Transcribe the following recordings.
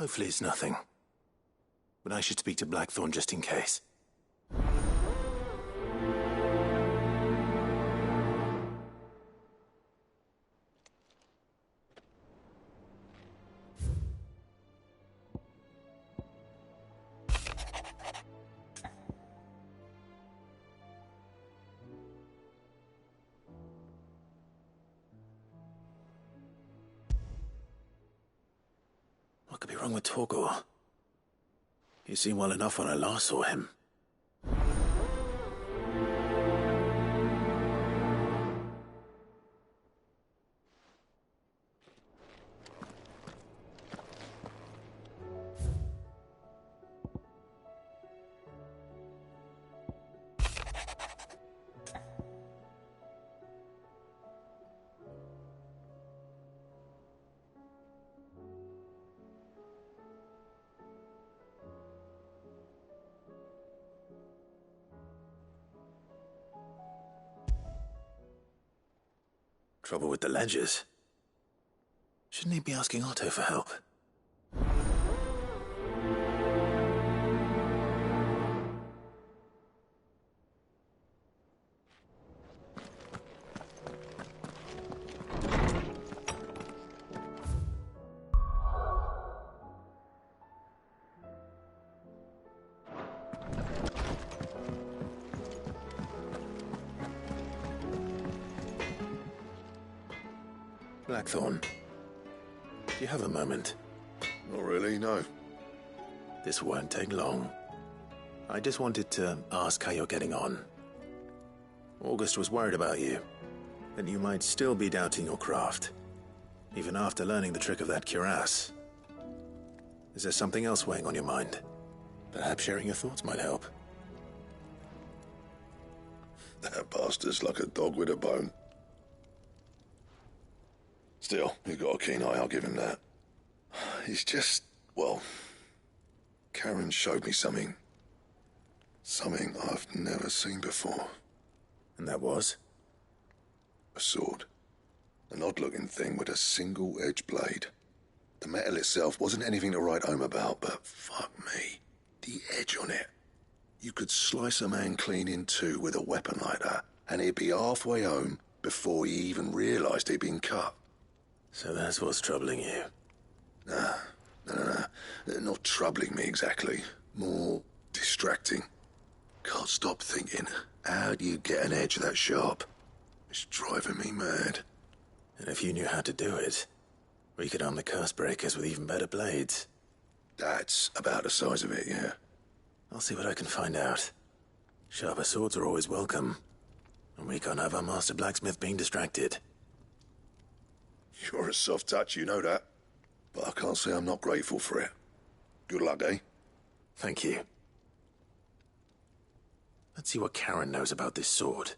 Hopefully it's nothing. But I should speak to Blackthorn just in case. What could be wrong with Torgor? He seemed well enough when I last saw him. Trouble with the ledgers. Shouldn't he be asking Otto for help? Blackthorn, do you have a moment? Not really, no. This won't take long. I just wanted to ask how you're getting on. August was worried about you, that you might still be doubting your craft, even after learning the trick of that cuirass. Is there something else weighing on your mind? Perhaps sharing your thoughts might help. That bastard's like a dog with a bone. Still, he's got a keen eye, I'll give him that. He's just, well, Karen showed me something. Something I've never seen before. And that was? A sword. An odd-looking thing with a single-edged blade. The metal itself wasn't anything to write home about, but fuck me, the edge on it. You could slice a man clean in two with a weapon like that, and he'd be halfway home before he even realised he'd been cut. So that's what's troubling you? Nah, not troubling me exactly. More distracting. Can't stop thinking, how do you get an edge that sharp? It's driving me mad. And if you knew how to do it, we could arm the curse breakers with even better blades. That's about the size of it, yeah. I'll see what I can find out. Sharper swords are always welcome. And we can't have our master blacksmith being distracted. You're a soft touch, you know that. But I can't say I'm not grateful for it. Good luck, eh? Thank you. Let's see what Karen knows about this sword.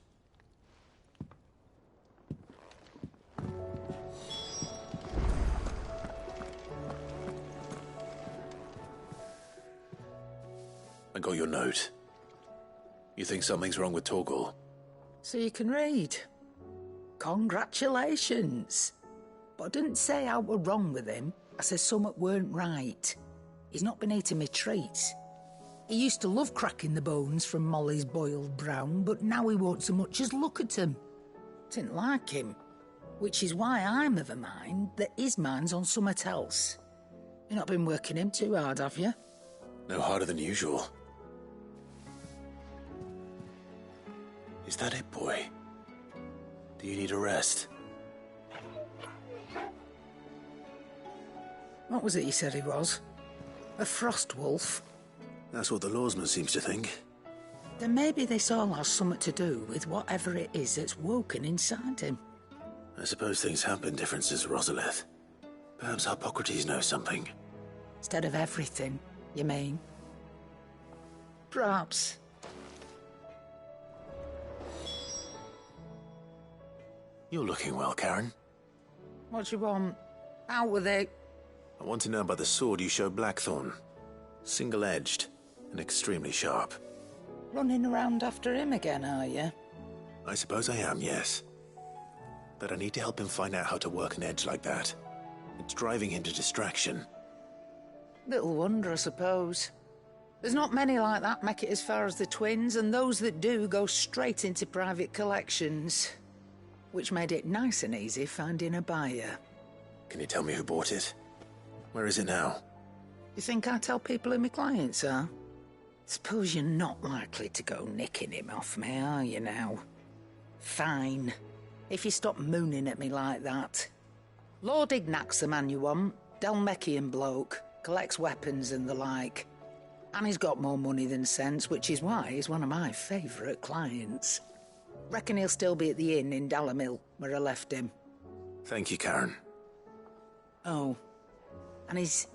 I got your note. You think something's wrong with Torgor? So you can read. Congratulations. But I didn't say I were wrong with him. I said something weren't right. He's not been eating me treats. He used to love cracking the bones from Molly's boiled brown, but now he won't so much as look at 'em. Didn't like him. Which is why I'm of a mind that his mind's on something else. You've not been working him too hard, have you? No harder than usual. Is that it, boy? Do you need a rest? What was it you said he was? A frost wolf? That's what the lawsman seems to think. Then maybe this all has something to do with whatever it is that's woken inside him. I suppose things have been different since Rosalith. Perhaps Hippocrates knows something. Instead of everything, you mean? Perhaps. You're looking well, Karen. What do you want? Out with it. I want to know about the sword you showed Blackthorn. Single-edged and extremely sharp. Running around after him again, are you? I suppose I am, yes. But I need to help him find out how to work an edge like that. It's driving him to distraction. Little wonder, I suppose. There's not many like that make it as far as the twins, and those that do go straight into private collections. Which made it nice and easy finding a buyer. Can you tell me who bought it? Where is it now? You think I tell people who my clients are? Suppose you're not likely to go nicking him off me, are you now? Fine. If you stop mooning at me like that. Lord Ignac's the man you want. Dalmekian bloke. Collects weapons and the like. And he's got more money than sense, which is why he's one of my favourite clients. Reckon he'll still be at the inn in Dalamil, where I left him. Thank you, Karen. Oh, and he's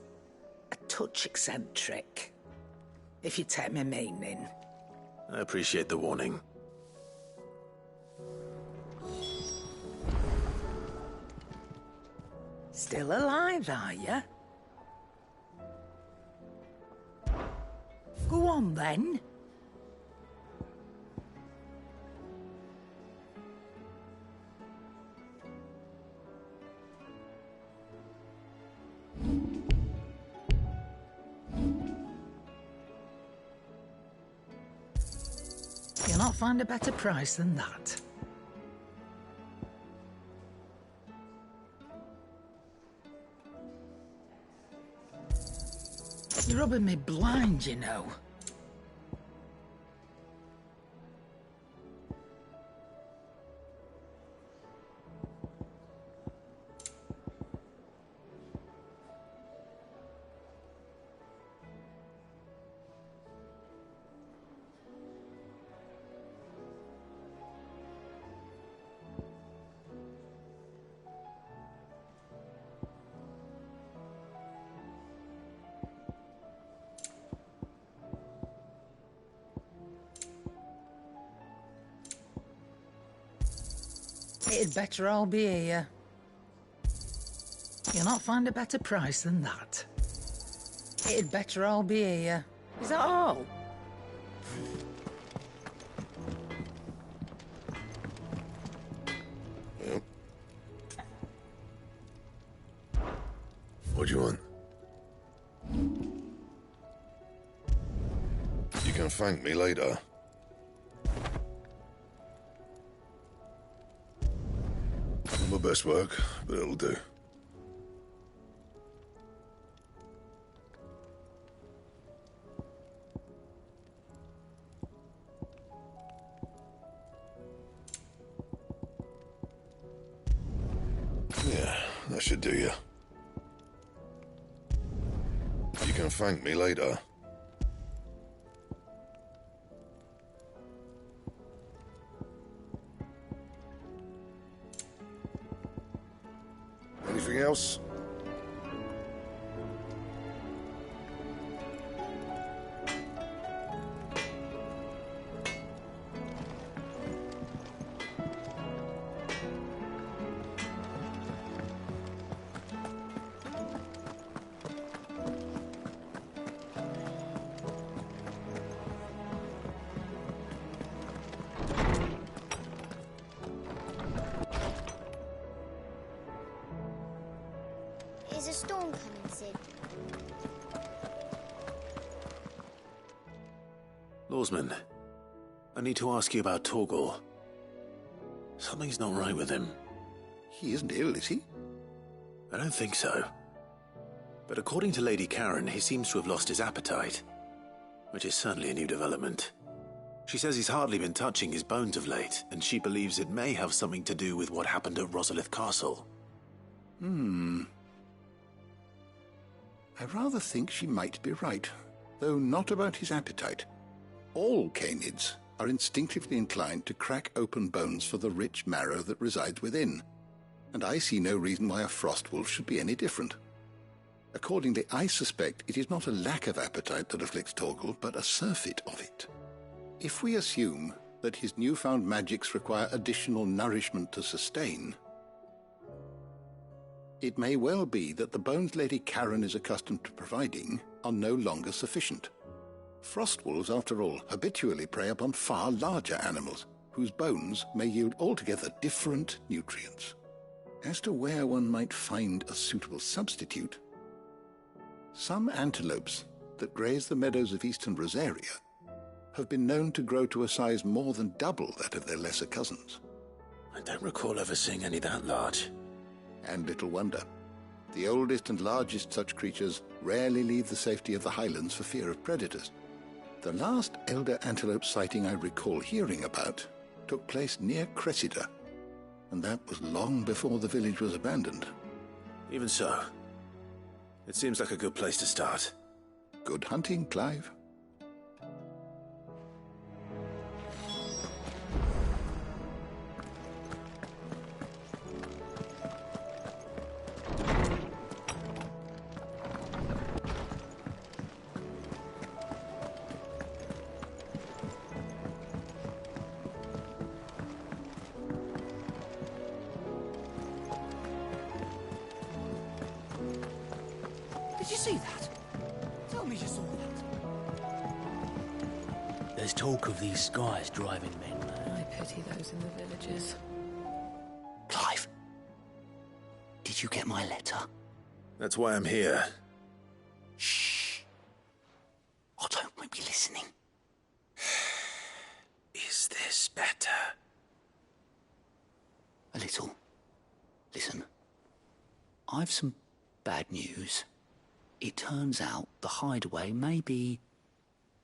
a touch eccentric, if you take my meaning. I appreciate the warning. Still alive, are you? Go on, then. You'll not find a better price than that. You're rubbing me blind, you know. It'd better all be here. You'll not find a better price than that. It'd better all be here. Is that all? Yep. What do you want? You can thank me later. Not my best work, but it'll do. Yeah, that should do you. You can thank me later. Anything else? Is a storm coming, Sid? Lawsman, I need to ask you about Torgal. Something's not right with him. He isn't ill, is he? I don't think so. But according to Lady Karen, he seems to have lost his appetite, which is certainly a new development. She says he's hardly been touching his bones of late, and she believes it may have something to do with what happened at Rosalith Castle. I rather think she might be right, though not about his appetite. All canids are instinctively inclined to crack open bones for the rich marrow that resides within, and I see no reason why a frostwolf should be any different. Accordingly, I suspect it is not a lack of appetite that afflicts Torgal, but a surfeit of it. If we assume that his newfound magics require additional nourishment to sustain, it may well be that the bones Lady Karen is accustomed to providing are no longer sufficient. Frostwolves, after all, habitually prey upon far larger animals, whose bones may yield altogether different nutrients. As to where one might find a suitable substitute, Some antelopes that graze the meadows of eastern Rosaria have been known to grow to a size more than double that of their lesser cousins. I don't recall ever seeing any that large. And little wonder. The oldest and largest such creatures rarely leave the safety of the highlands for fear of predators. The last elder antelope sighting I recall hearing about took place near Cressida, and that was long before the village was abandoned. Even so, it seems like a good place to start. Good hunting, Clive. Did you see that? Tell me you saw that. There's talk of these skies driving men mad. I pity those in the villages. Clive, did you get my letter? That's why I'm here. Shh. Otto might be listening. Is this better? A little. Listen. I've some bad news. It turns out the hideaway may be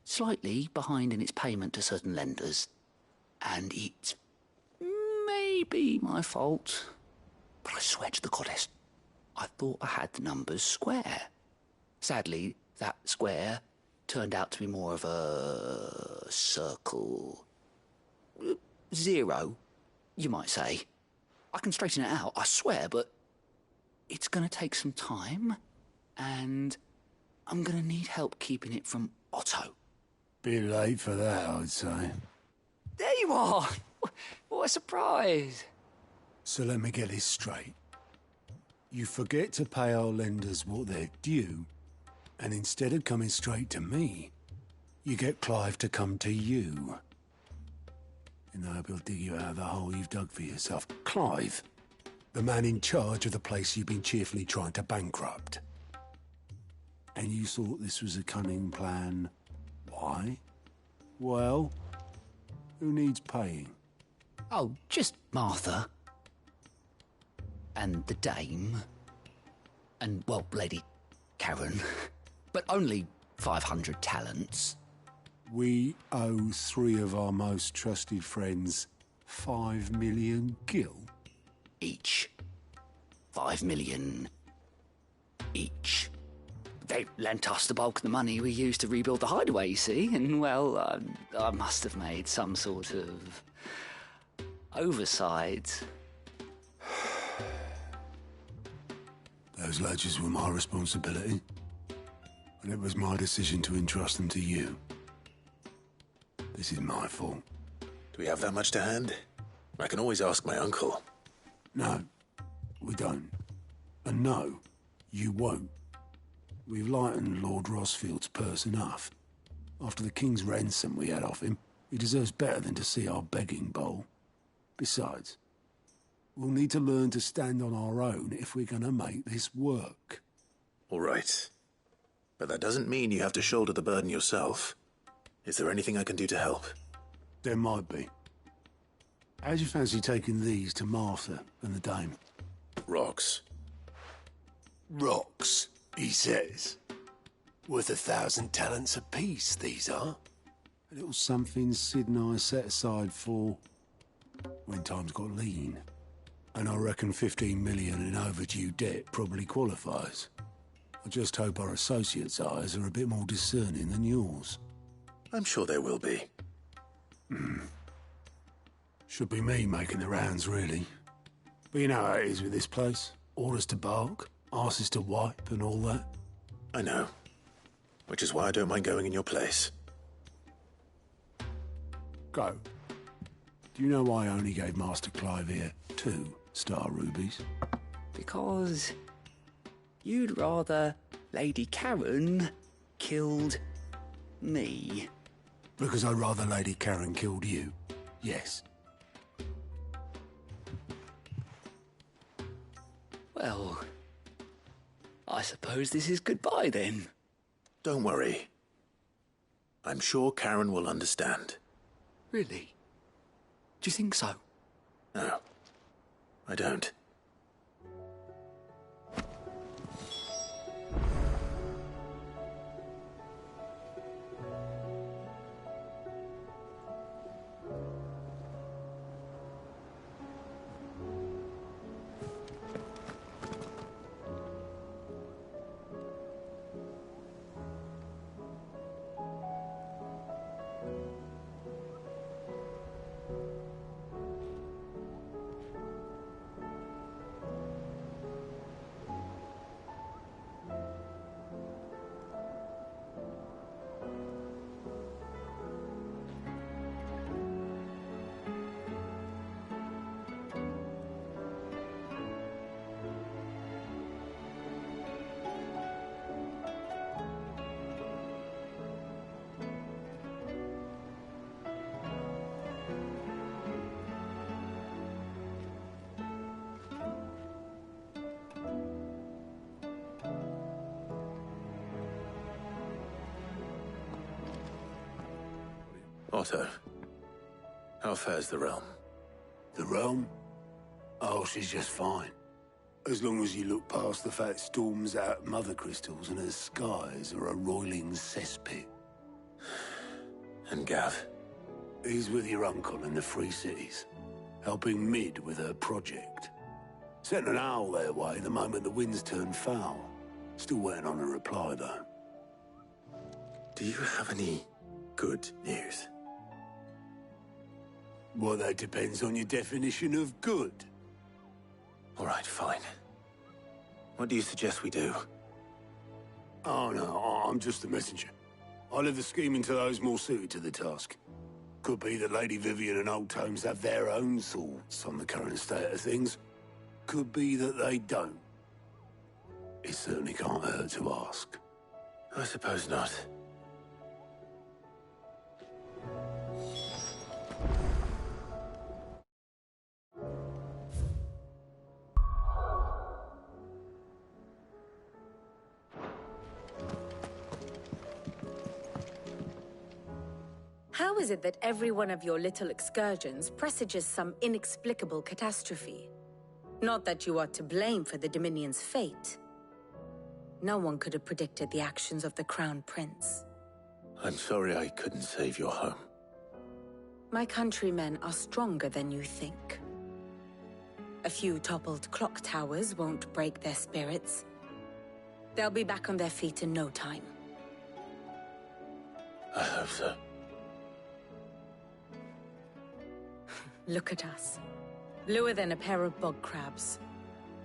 slightly behind in its payment to certain lenders, and it may be my fault. But I swear to the goddess, I thought I had the numbers square. Sadly, that square turned out to be more of a circle. 0, you might say. I can straighten it out, I swear, but it's going to take some time, and I'm going to need help keeping it from Otto. Bit late for that, I'd say. There you are! What a surprise! So let me get this straight. You forget to pay our lenders what they're due, and instead of coming straight to me, you get Clive to come to you. And I hope he'll dig you out of the hole you've dug for yourself. Clive, the man in charge of the place you've been cheerfully trying to bankrupt. And you thought this was a cunning plan. Why? Well, who needs paying? Oh, just Martha. And the dame. And, well, Lady Karen. But only 500 talents. We owe 3 of our most trusted friends 5 million gil. Each. 5 million each. They lent us the bulk of the money we used to rebuild the hideaway, you see, and, well, I must have made some sort of oversight. Those ledgers were my responsibility, and it was my decision to entrust them to you. This is my fault. Do we have that much to hand? I can always ask my uncle. No, we don't. And no, you won't. We've lightened Lord Rosfield's purse enough. After the king's ransom we had off him, he deserves better than to see our begging bowl. Besides, we'll need to learn to stand on our own if we're going to make this work. All right. But that doesn't mean you have to shoulder the burden yourself. Is there anything I can do to help? There might be. How'd you fancy taking these to Martha and the dame? Rocks. Rocks, he says. Worth 1,000 talents apiece, these are. A little something Sid and I set aside for when times got lean. And I reckon 15 million in overdue debt probably qualifies. I just hope our associates' eyes are a bit more discerning than yours. I'm sure there will be. Should be me making the rounds, really. But you know how it is with this place. Orders to bark, arses to wipe and all that. I know. Which is why I don't mind going in your place. Go. Do you know why I only gave Master Clive here 2 star rubies? Because you'd rather Lady Karen killed me. Because I'd rather Lady Karen killed you. Yes. Well, I suppose this is goodbye then. Don't worry. I'm sure Karen will understand. Really? Do you think so? No, I don't. Otto, how fares the realm? The realm? Oh, she's just fine. As long as you look past the fat storms out mother crystals and her skies are a roiling cesspit. And Gav? He's with your uncle in the Free Cities, helping Mid with her project. Sent an owl their way the moment the winds turned foul. Still waiting on a reply, though. Do you have any good news? Well, that depends on your definition of good. All right, fine. What do you suggest we do? Oh, no, I'm just a messenger. I leave the scheming to those more suited to the task. Could be that Lady Vivian and Old Tomes have their own thoughts on the current state of things. Could be that they don't. It certainly can't hurt to ask. I suppose not. How is it that every one of your little excursions presages some inexplicable catastrophe? Not that you are to blame for the Dominion's fate. No one could have predicted the actions of the Crown Prince. I'm sorry I couldn't save your home. My countrymen are stronger than you think. A few toppled clock towers won't break their spirits. They'll be back on their feet in no time. I hope so. Look at us. Bluer than a pair of bog crabs.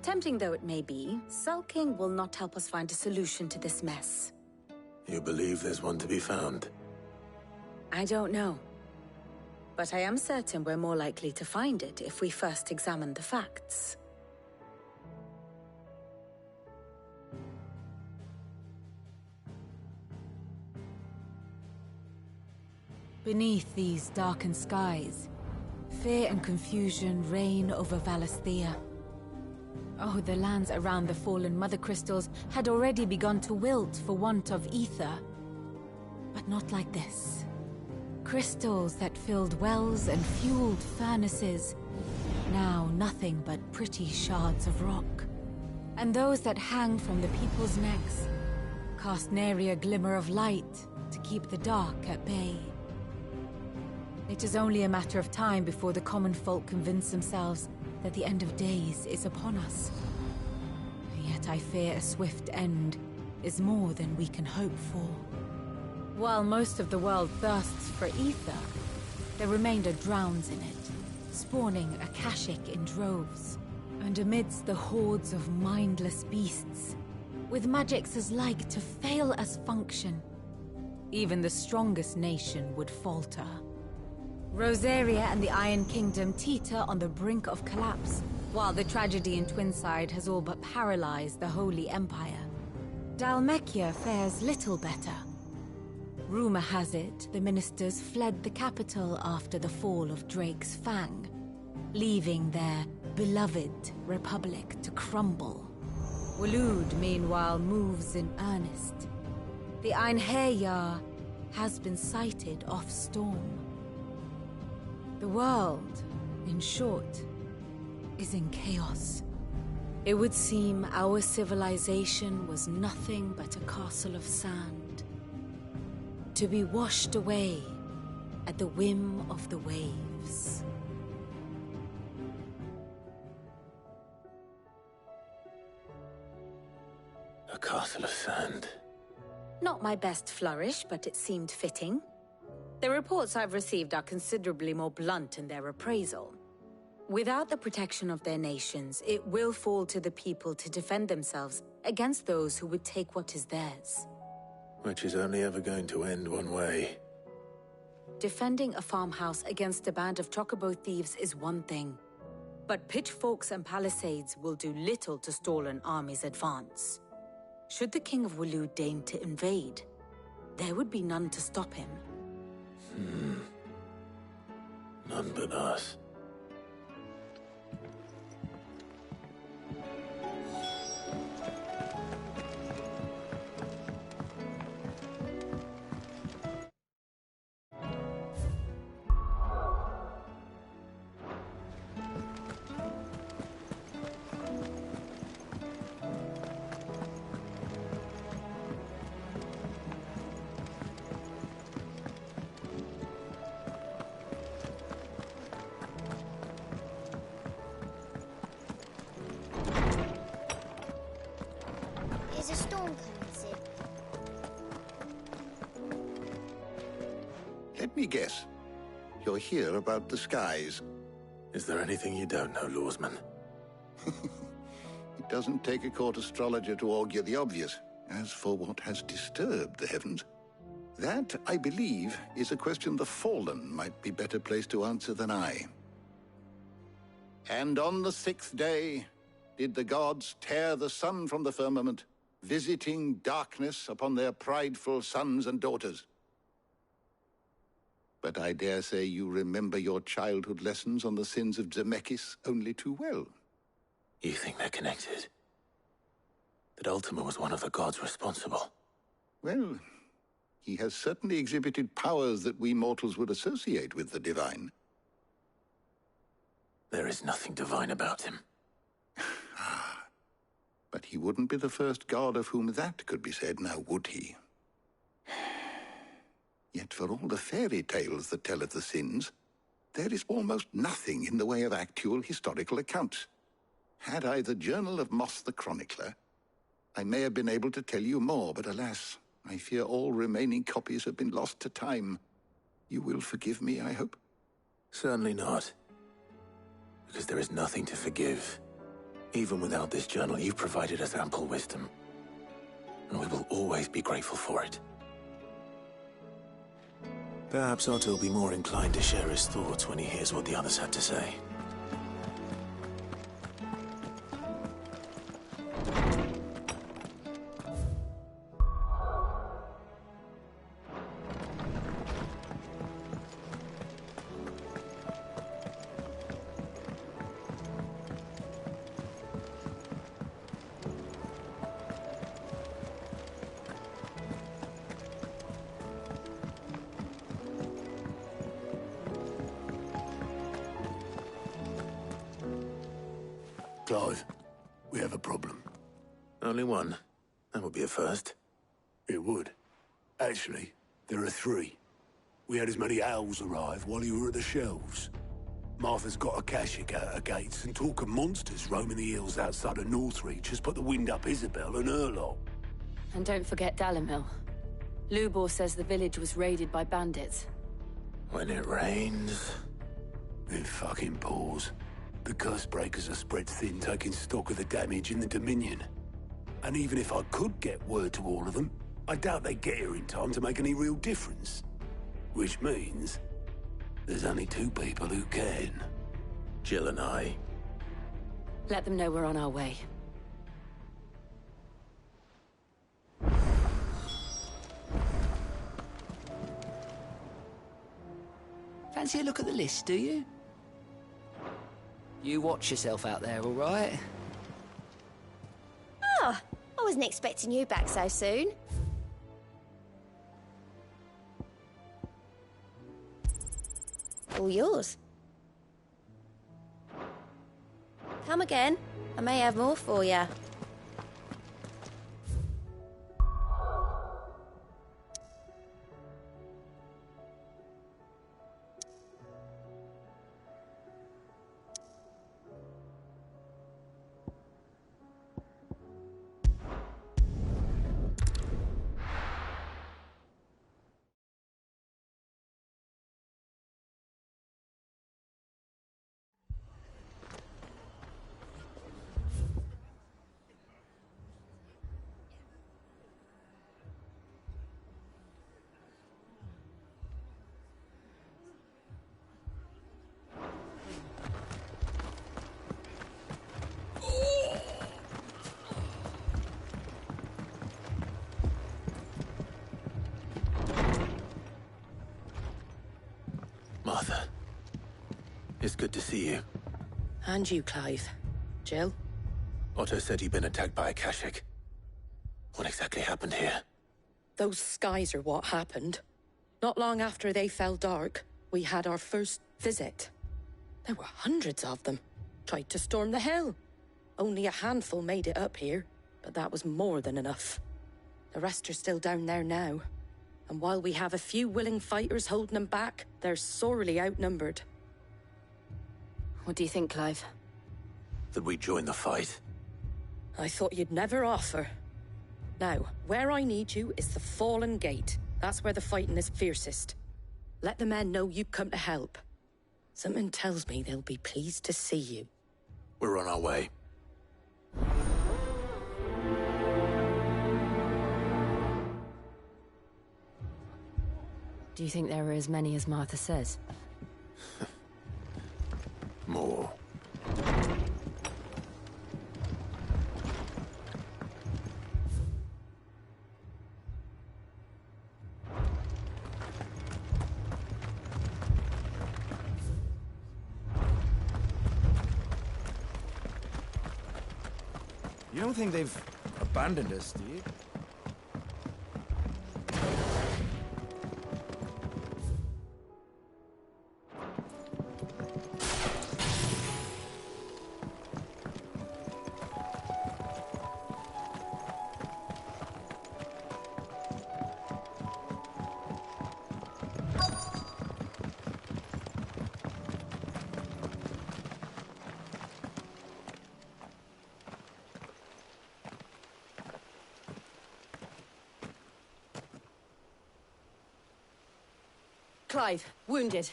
Tempting though it may be, sulking will not help us find a solution to this mess. You believe there's one to be found? I don't know. But I am certain we're more likely to find it if we first examine the facts. Beneath these darkened skies, fear and confusion reign over Valisthea. Oh, the lands around the fallen mother crystals had already begun to wilt for want of ether. But not like this. Crystals that filled wells and fueled furnaces, now nothing but pretty shards of rock. And those that hang from the people's necks cast nary a glimmer of light to keep the dark at bay. It is only a matter of time before the common folk convince themselves that the end of days is upon us. Yet I fear a swift end is more than we can hope for. While most of the world thirsts for ether, the remainder drowns in it, spawning Akashic in droves. And amidst the hordes of mindless beasts, with magics as like to fail as function, even the strongest nation would falter. Rosaria and the Iron Kingdom teeter on the brink of collapse, while the tragedy in Twinside has all but paralyzed the Holy Empire. Dalmekia fares little better. Rumor has it the ministers fled the capital after the fall of Drake's Fang, leaving their beloved republic to crumble. Waloed, meanwhile, moves in earnest. The Einherjar has been sighted off Storm. The world, in short, is in chaos. It would seem our civilization was nothing but a castle of sand, to be washed away at the whim of the waves. A castle of sand. Not my best flourish, but it seemed fitting. The reports I've received are considerably more blunt in their appraisal. Without the protection of their nations, it will fall to the people to defend themselves against those who would take what is theirs. Which is only ever going to end one way. Defending a farmhouse against a band of chocobo thieves is one thing, but pitchforks and palisades will do little to stall an army's advance. Should the King of Waloed deign to invade, there would be none to stop him. None but us. Is a storm coming, Sid? Let me guess. You're here about the skies. Is there anything you don't know, Lawsman? It doesn't take a court astrologer to augur the obvious. As for what has disturbed the heavens, that, I believe, is a question the Fallen might be better placed to answer than I. And on the 6th day did the gods tear the sun from the firmament, visiting darkness upon their prideful sons and daughters. But I dare say you remember your childhood lessons on the sins of Zemeckis only too well. You think they're connected? That Ultima was one of the gods responsible? Well, he has certainly exhibited powers that we mortals would associate with the divine. There is nothing divine about him. But he wouldn't be the first god of whom that could be said, now would he? Yet for all the fairy tales that tell of the sins, there is almost nothing in the way of actual historical accounts. Had I the Journal of Moss the Chronicler, I may have been able to tell you more, but alas, I fear all remaining copies have been lost to time. You will forgive me, I hope? Certainly not. Because there is nothing to forgive. Even without this journal, you've provided us ample wisdom. And we will always be grateful for it. Perhaps Otto will be more inclined to share his thoughts when he hears what the others had to say. Clive, we have a problem. Only one. That would be a first. It would. Actually, there are 3. We had as many owls arrive while you were at the shelves. Martha's got a Akashic out her gates, and talk of monsters roaming the hills outside of Northreach has put the wind up Isabel and her lot. And don't forget Dalimil. Lubor says the village was raided by bandits. When it rains... It fucking pours. The Cursebreakers are spread thin, taking stock of the damage in the Dominion. And even if I could get word to all of them, I doubt they'd get here in time to make any real difference. Which means there's only 2 people who can. Jill and I. Let them know we're on our way. Fancy a look at the list, do you? You watch yourself out there, all right? Oh, I wasn't expecting you back so soon. All yours. Come again. I may have more for you. Martha, it's good to see you. And you, Clive. Jill? Otto said you'd been attacked by a Kashik. What exactly happened here? Those skies are what happened. Not long after they fell dark, we had our first visit. There were hundreds of them. Tried to storm the hill. Only a handful made it up here, but that was more than enough. The rest are still down there now. And while we have a few willing fighters holding them back, they're sorely outnumbered. What do you think, Clive? That we join the fight? I thought you'd never offer. Now, where I need you is the Fallen Gate. That's where the fighting is fiercest. Let the men know you've come to help. Something tells me they'll be pleased to see you. We're on our way. Do you think there are as many as Martha says? More. You don't think they've abandoned us, do you? Clive, wounded.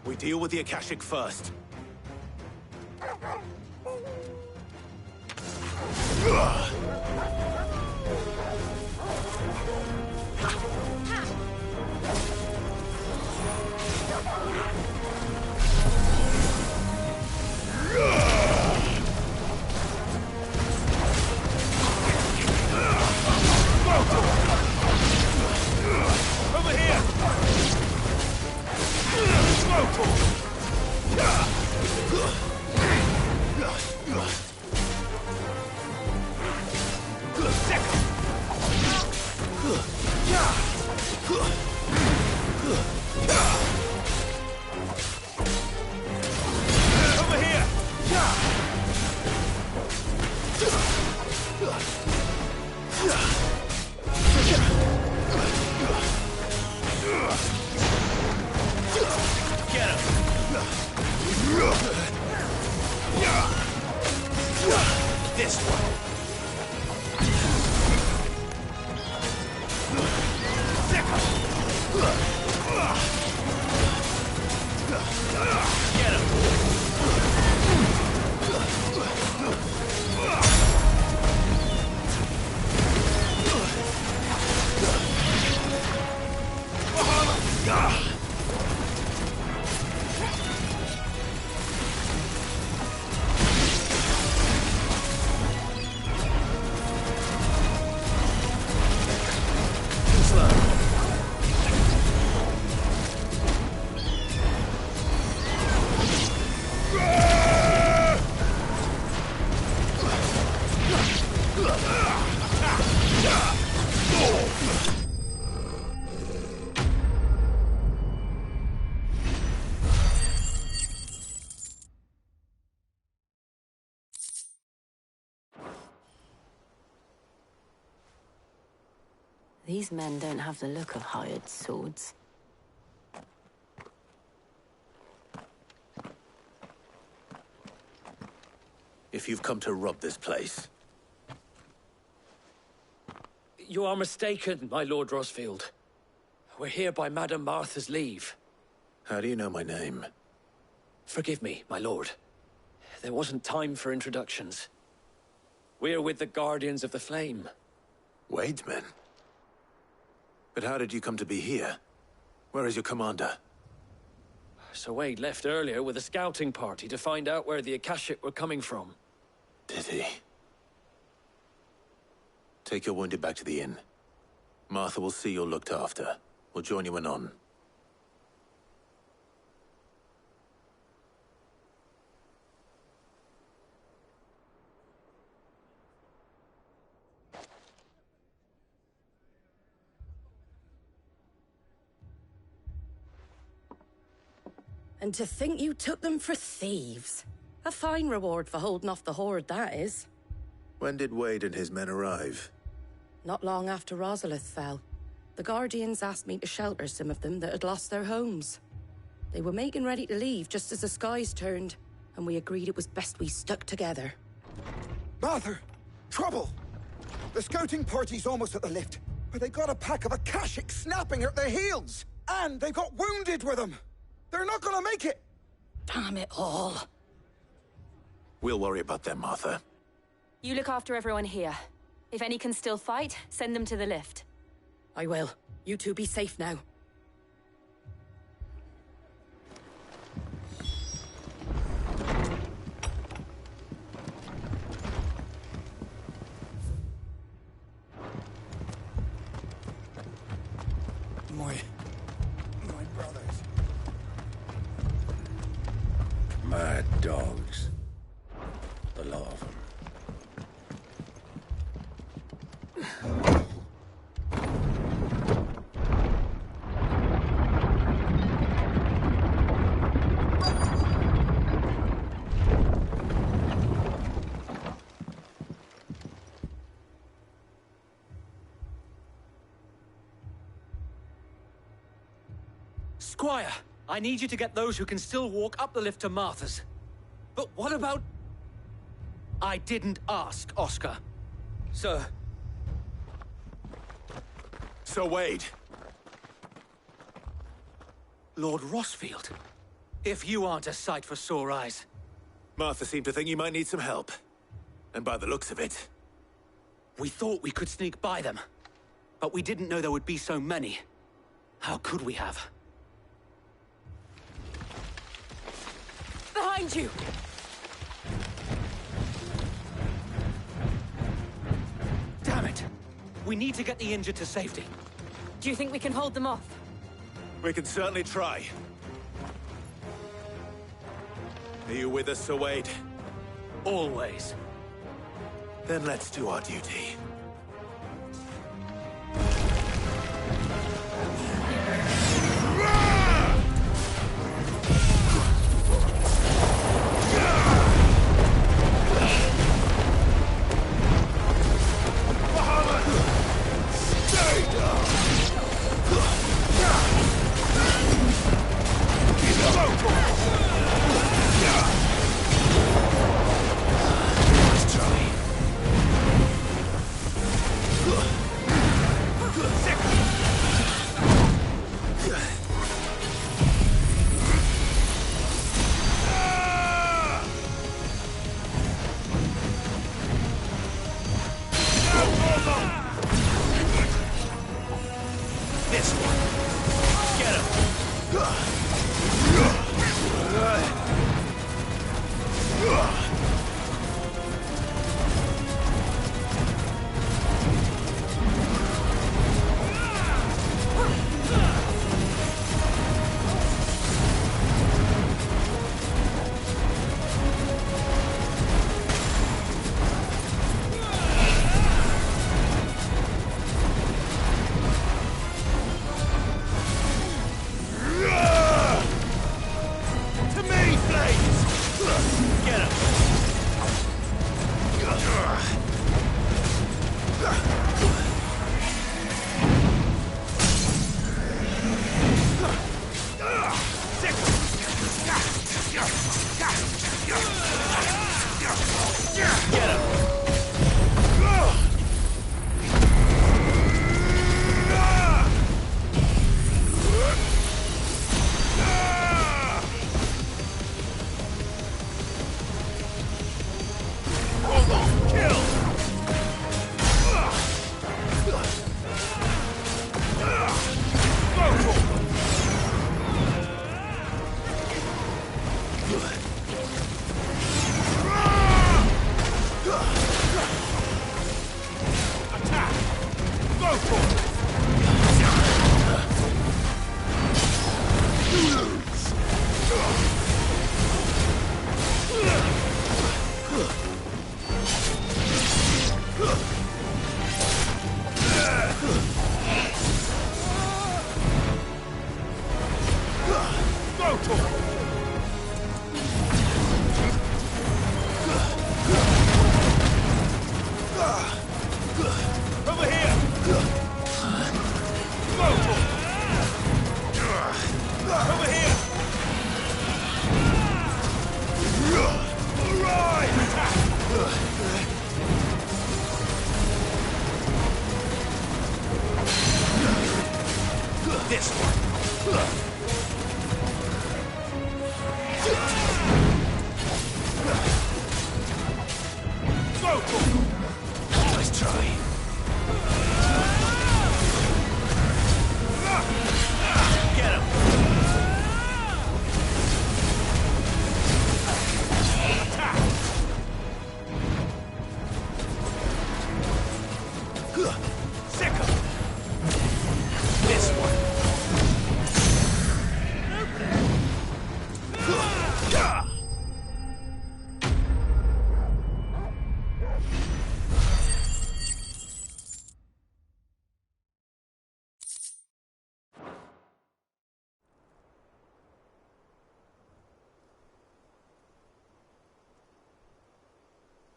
We deal with the Akashic first. Over here! Over here! Get him! This one! Get him! These men don't have the look of hired swords. If you've come to rob this place, You are mistaken, my Lord Rosfield. We're here by Madame Martha's leave. how do you know my name? Forgive me, my lord. There wasn't time for introductions. We're with the Guardians of the Flame. Wade's men? But how did you come to be here? Where is your commander? Sir Wade left earlier with a scouting party to find out where the Akashic were coming from. Did he? Take your wounded back to the inn. Martha will see you're looked after. We'll join you anon. And to think you took them for thieves. A fine reward for holding off the horde, that is. When did Wade and his men arrive? Not long after Rosalith fell. The Guardians asked me to shelter some of them that had lost their homes. They were making ready to leave just as the skies turned, and we agreed it was best we stuck together. Martha! Trouble! The scouting party's almost at the lift, but they got a pack of Akashic snapping at their heels! And they've got wounded with them! They're not gonna make it! Damn it all. We'll worry about them, Martha. You look after everyone here. If any can still fight, send them to the lift. I will. You two be safe now. My brothers. Mad dogs. A lot of them. Squire, I need you to get those who can still walk up the lift to Martha's. But what about... I didn't ask, Oscar. Sir. Sir Wade. Lord Rosfield. If you aren't a sight for sore eyes. Martha seemed to think you might need some help. And by the looks of it... We thought we could sneak by them. But we didn't know there would be so many. How could we have? Behind you! Damn it! We need to get the injured to safety. Do you think we can hold them off? We can certainly try. Are you with us, Sir Wade? Always. Then let's do our duty.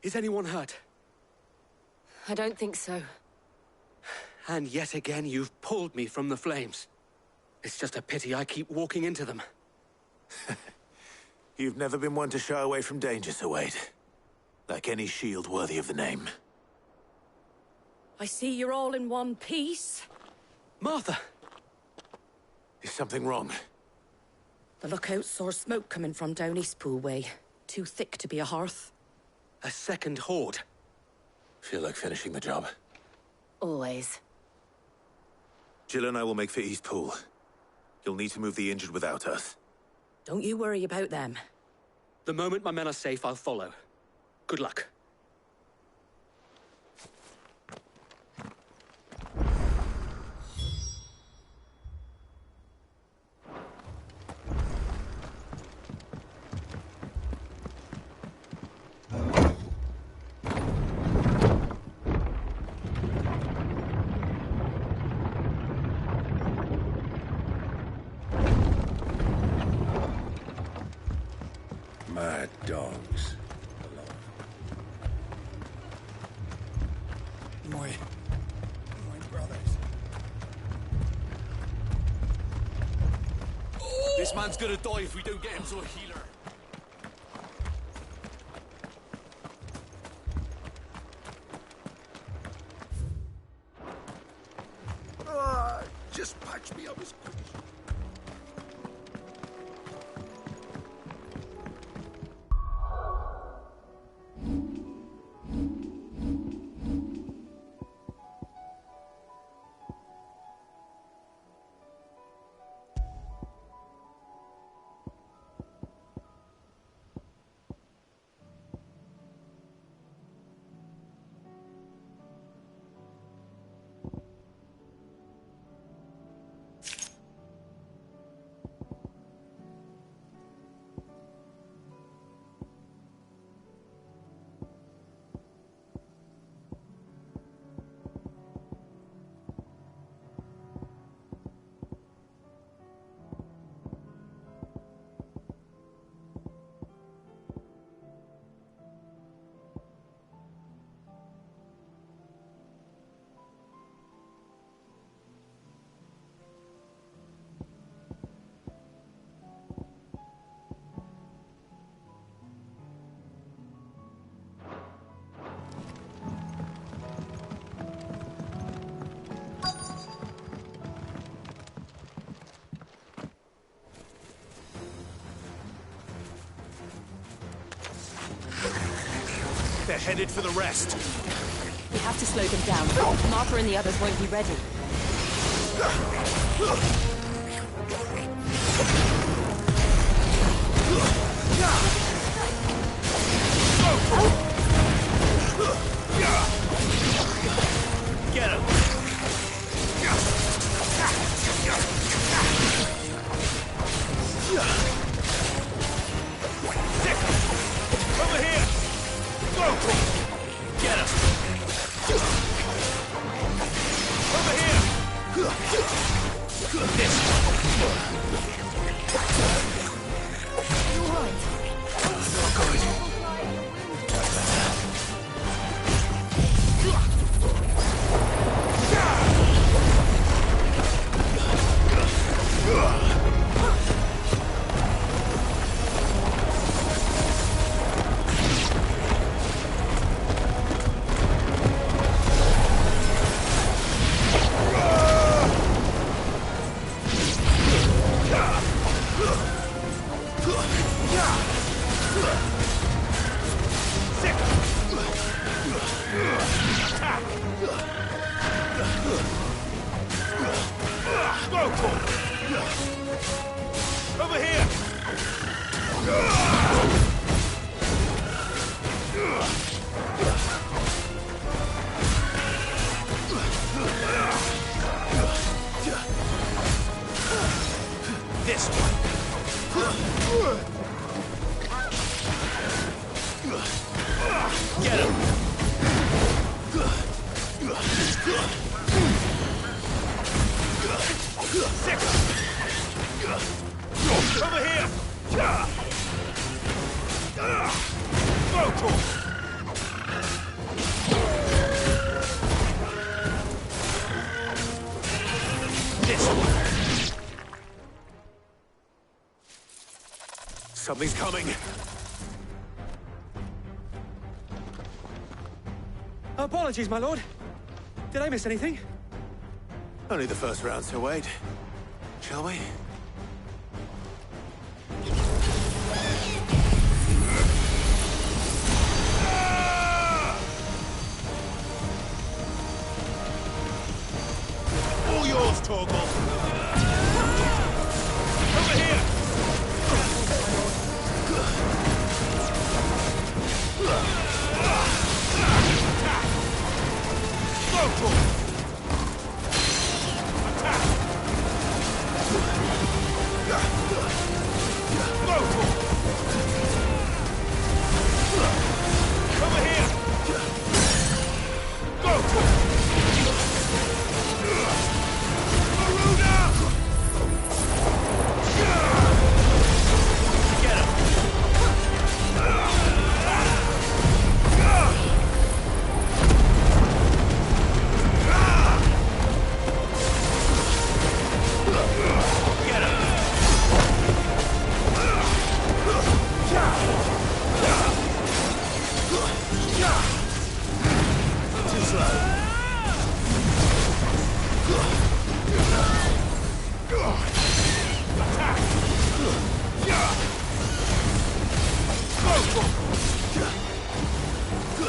Is anyone hurt? I don't think so. And yet again, you've pulled me from the flames. It's just a pity I keep walking into them. You've never been one to shy away from danger, Sir Wade. Like any shield worthy of the name. I see you're all in one piece. Martha! Is something wrong? The lookout saw smoke coming from down Eastpool way. Too thick to be a hearth. A second horde. Feel like finishing the job? Always. Jill and I will make for Eastpool. You'll need to move the injured without us. Don't you worry about them. The moment my men are safe, I'll follow. Good luck. Mad dogs. My brothers. This man's gonna die if we don't get him to a healer. Just patch me up as quick as you. They're headed for the rest. We have to slow them down. Martha and the others won't be ready. Get him! Over here! Go! Get him! Over here! This You alright? not good. Over here! This one! Get him! Six! Over here! Vocal! Something's coming. Apologies, my lord. Did I miss anything? Only the first round, so wait. Shall we? All yours, Torgal. Over here! Go,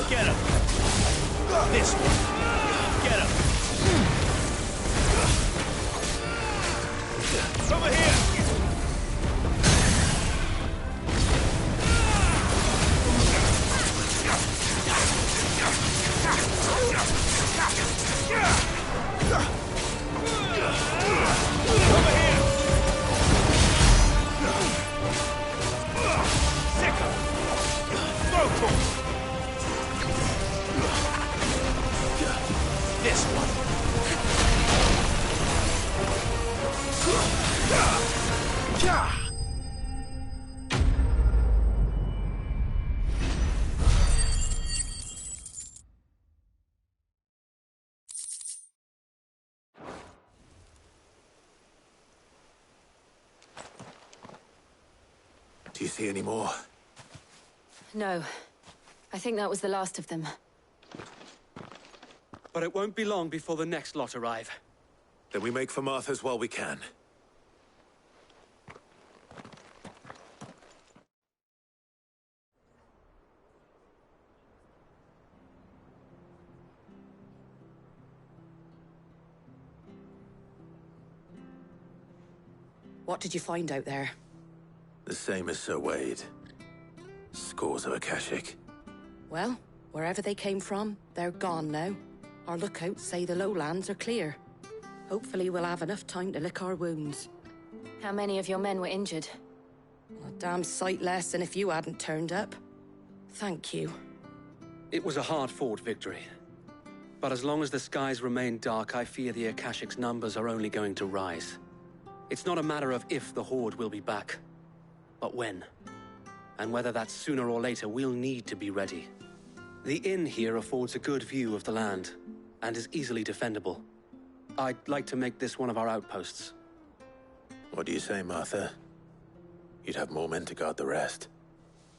Get him! This one! Get him! Over here! This one. Do you see any more? No. I think that was the last of them. But it won't be long before the next lot arrive. Then we make for Martha's while we can. What did you find out there? The same as Sir Wade. Scores of Akashic. Well, wherever they came from, they're gone now. Our lookouts say the lowlands are clear. Hopefully we'll have enough time to lick our wounds. How many of your men were injured? A damn sight less than if you hadn't turned up. Thank you. It was a hard-fought victory. But as long as the skies remain dark, I fear the Akashic's numbers are only going to rise. It's not a matter of if the Horde will be back, but when. And whether that's sooner or later, we'll need to be ready. The inn here affords a good view of the land, and is easily defendable. I'd like to make this one of our outposts. What do you say, Martha? You'd have more men to guard the rest.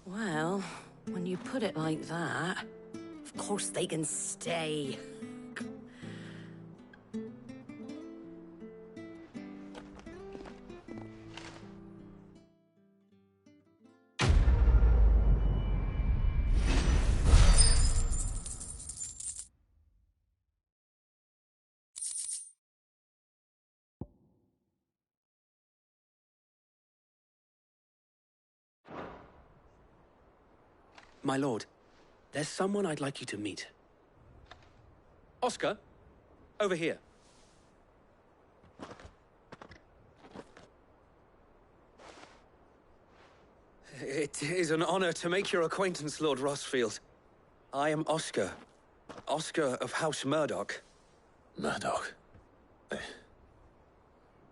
Well, when you put it like that, of course they can stay. My lord, there's someone I'd like you to meet. Oscar, over here. It is an honor to make your acquaintance, Lord Rossfield. I am Oscar. Oscar of House Murdoch. Murdoch?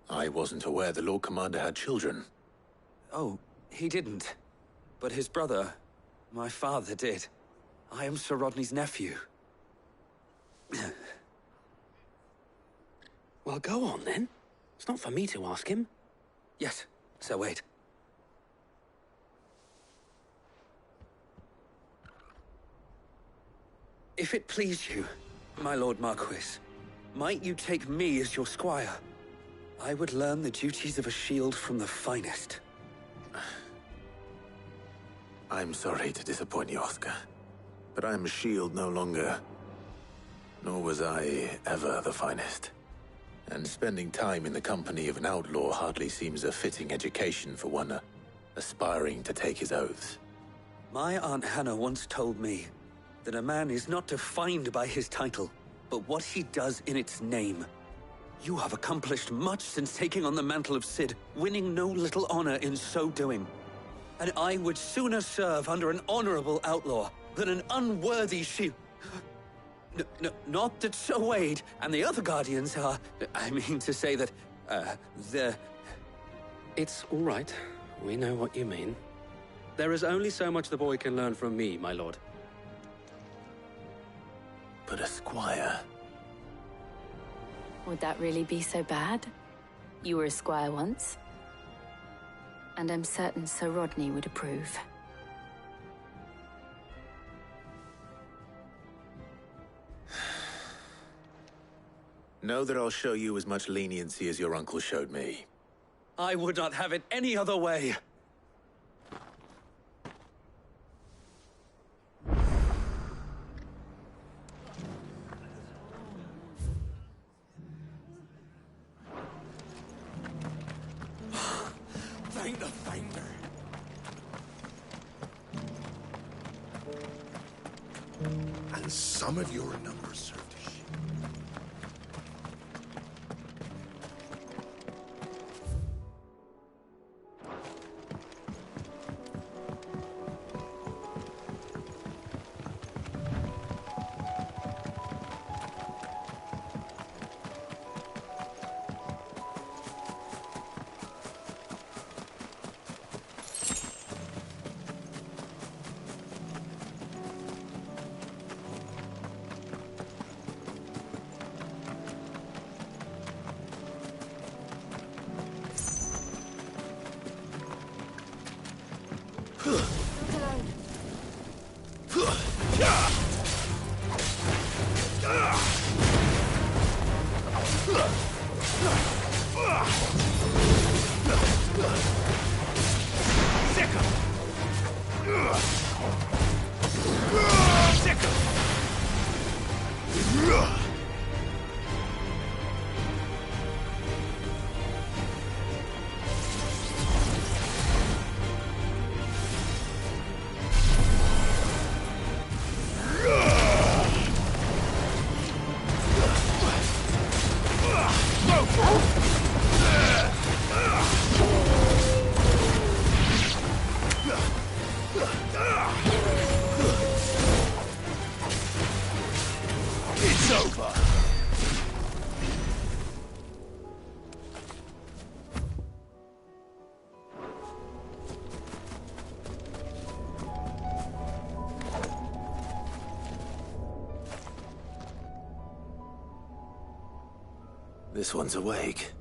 I wasn't aware the Lord Commander had children. Oh, he didn't. But his brother, my father, did. I am Sir Rodney's nephew. Well, go on, then. It's not for me to ask him. Yes, Sir Wade. If it please you, my Lord Marquis, might you take me as your squire? I would learn the duties of a shield from the finest. I'm sorry to disappoint you, Oscar, but I'm a shield no longer. Nor was I ever the finest. And spending time in the company of an outlaw hardly seems a fitting education for one aspiring to take his oaths. My Aunt Hannah once told me that a man is not defined by his title, but what he does in its name. You have accomplished much since taking on the mantle of Cid, winning no little honor in so doing. And I would sooner serve under an honorable outlaw than an unworthy shield. Not that Sir Wade and the other guardians are... I mean to say that, they're... It's all right. We know what you mean. There is only so much the boy can learn from me, my lord. But a squire... Would that really be so bad? You were a squire once. And I'm certain Sir Rodney would approve. Know that I'll show you as much leniency as your uncle showed me. I would not have it any other way. Thank the finder. And some of your numbers serve to shit. It's over. This one's awake.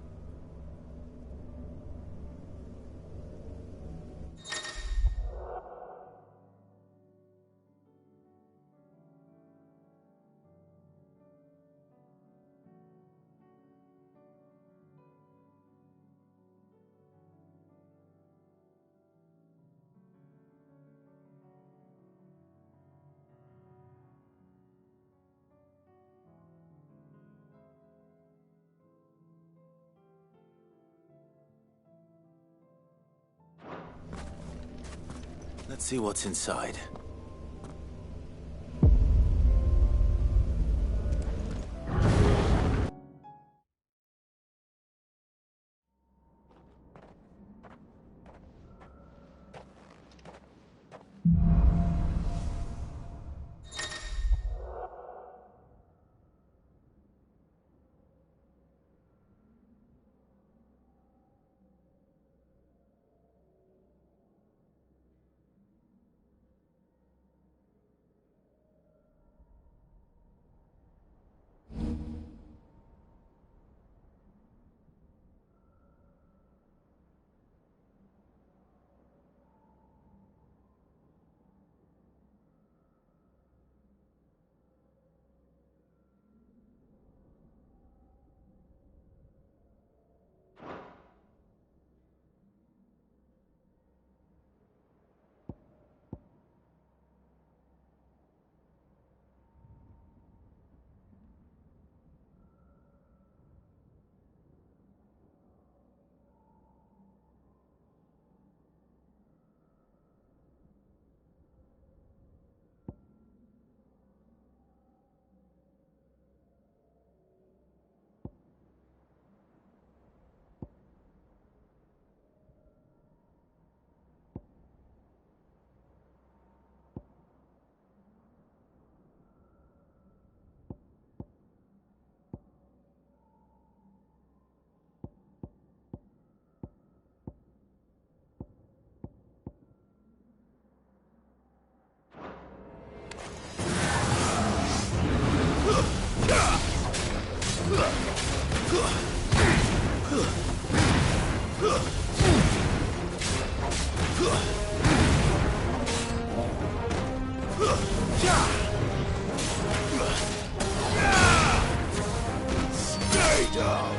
Let's see what's inside. Stay down!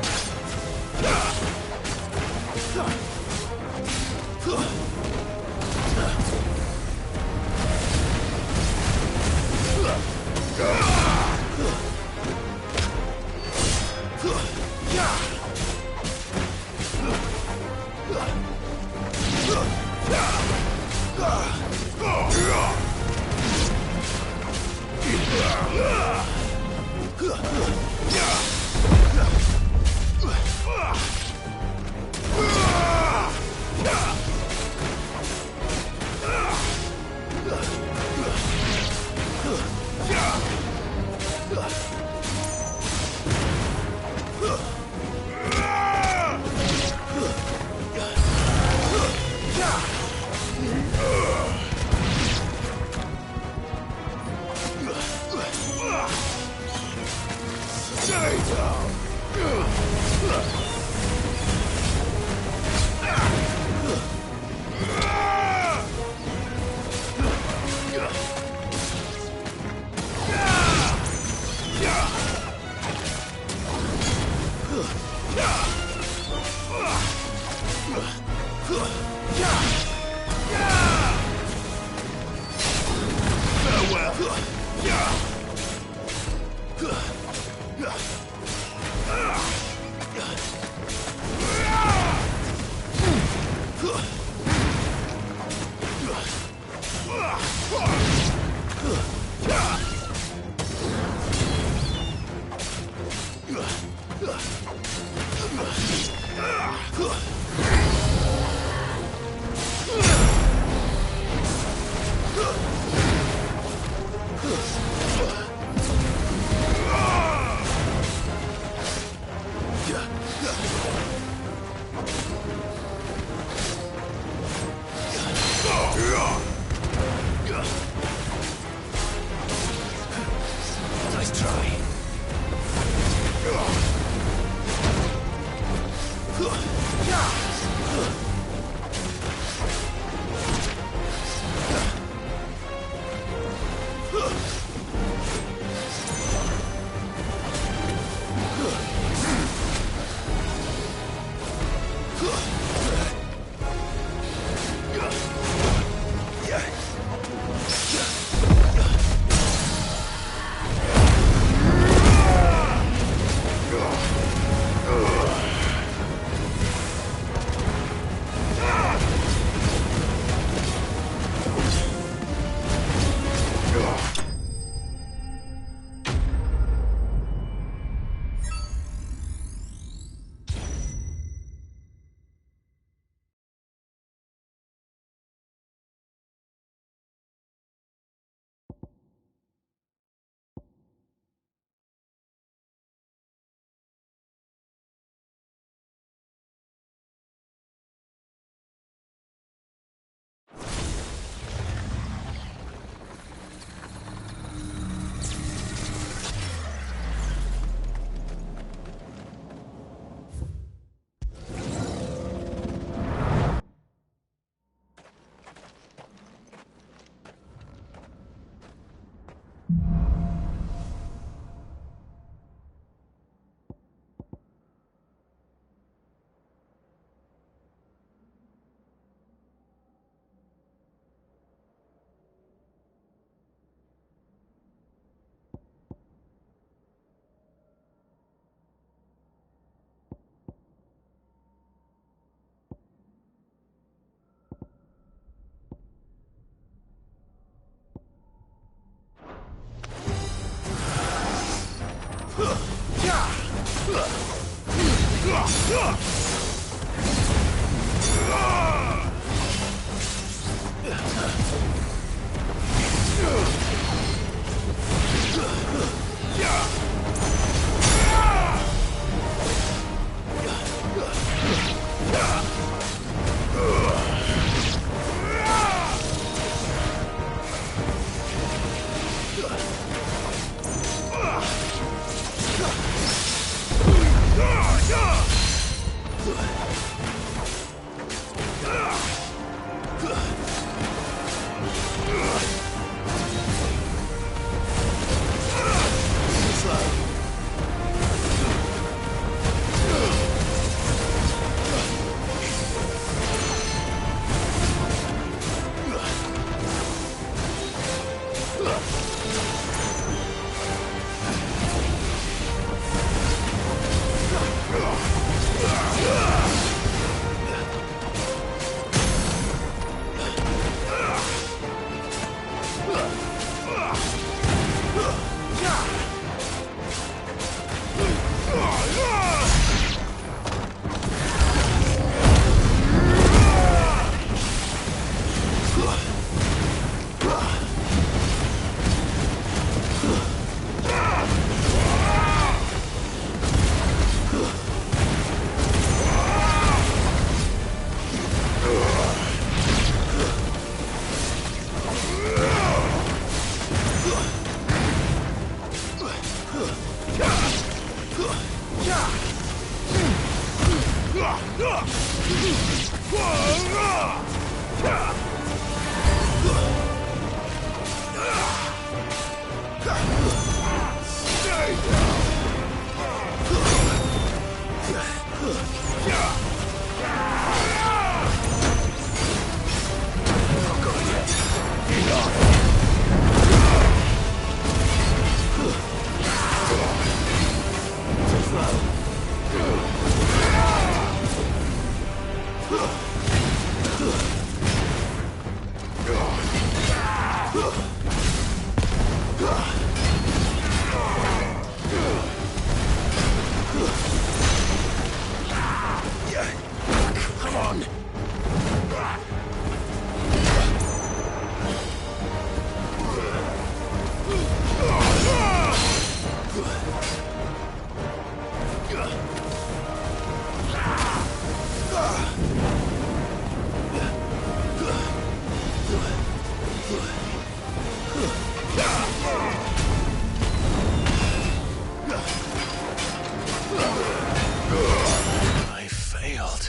I failed.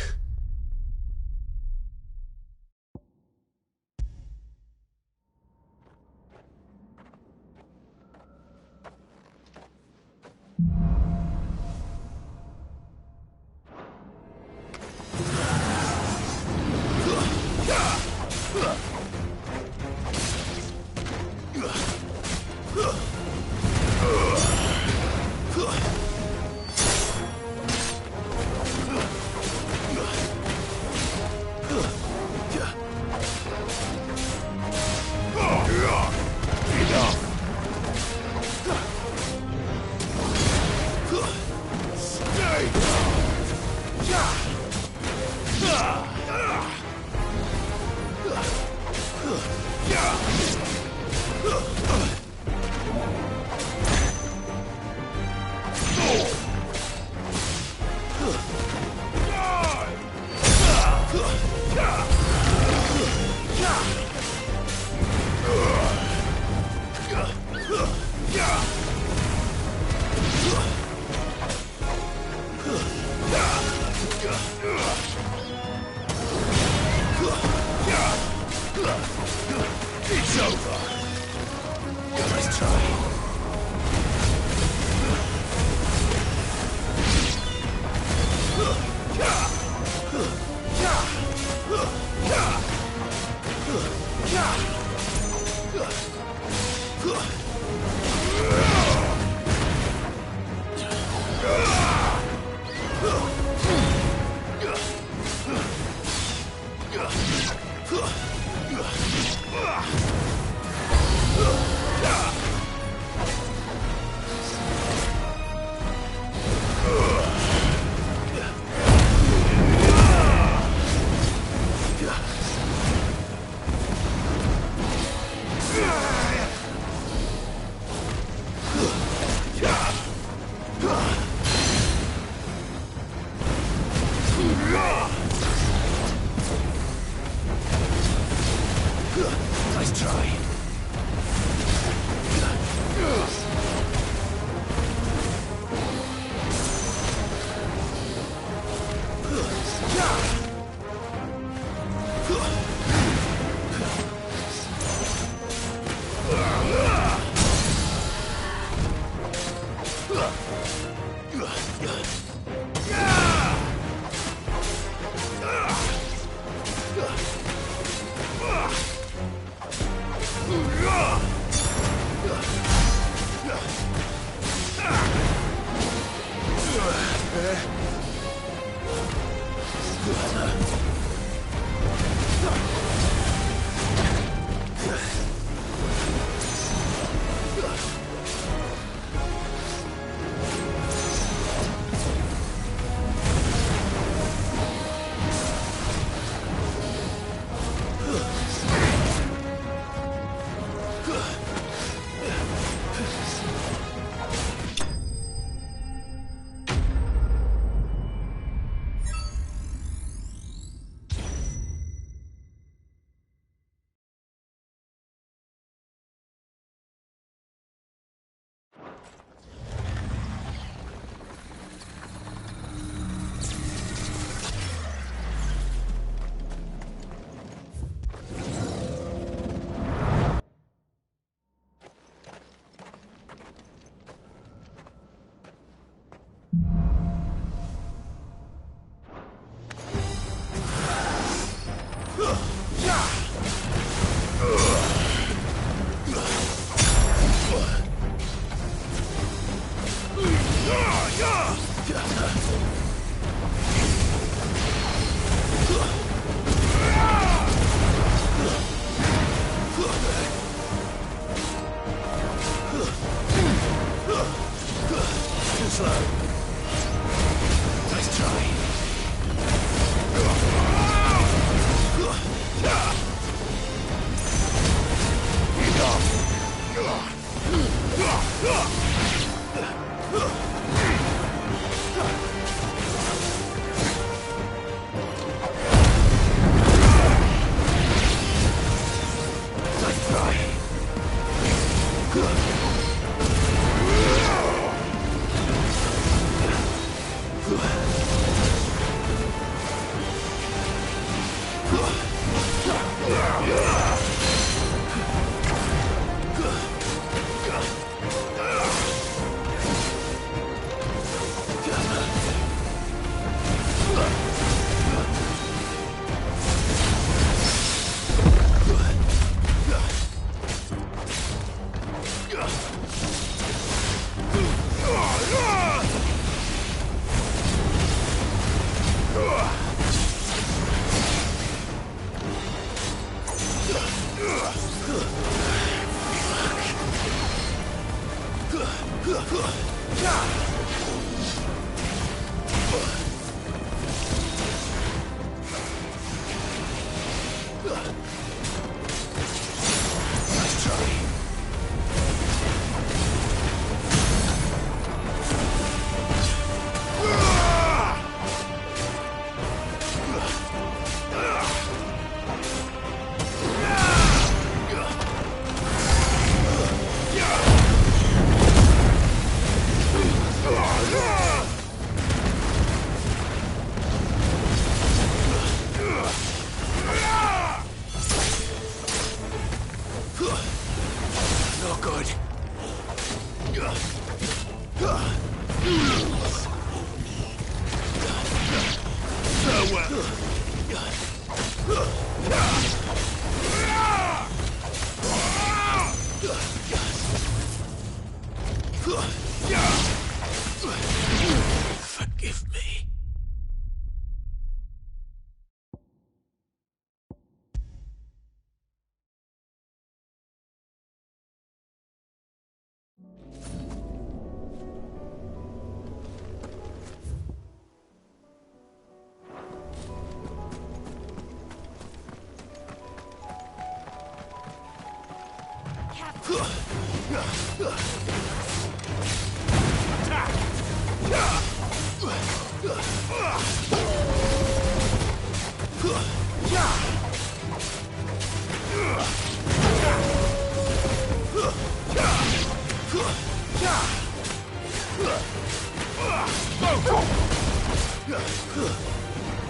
Forgive me.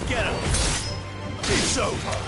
Get him! It's over!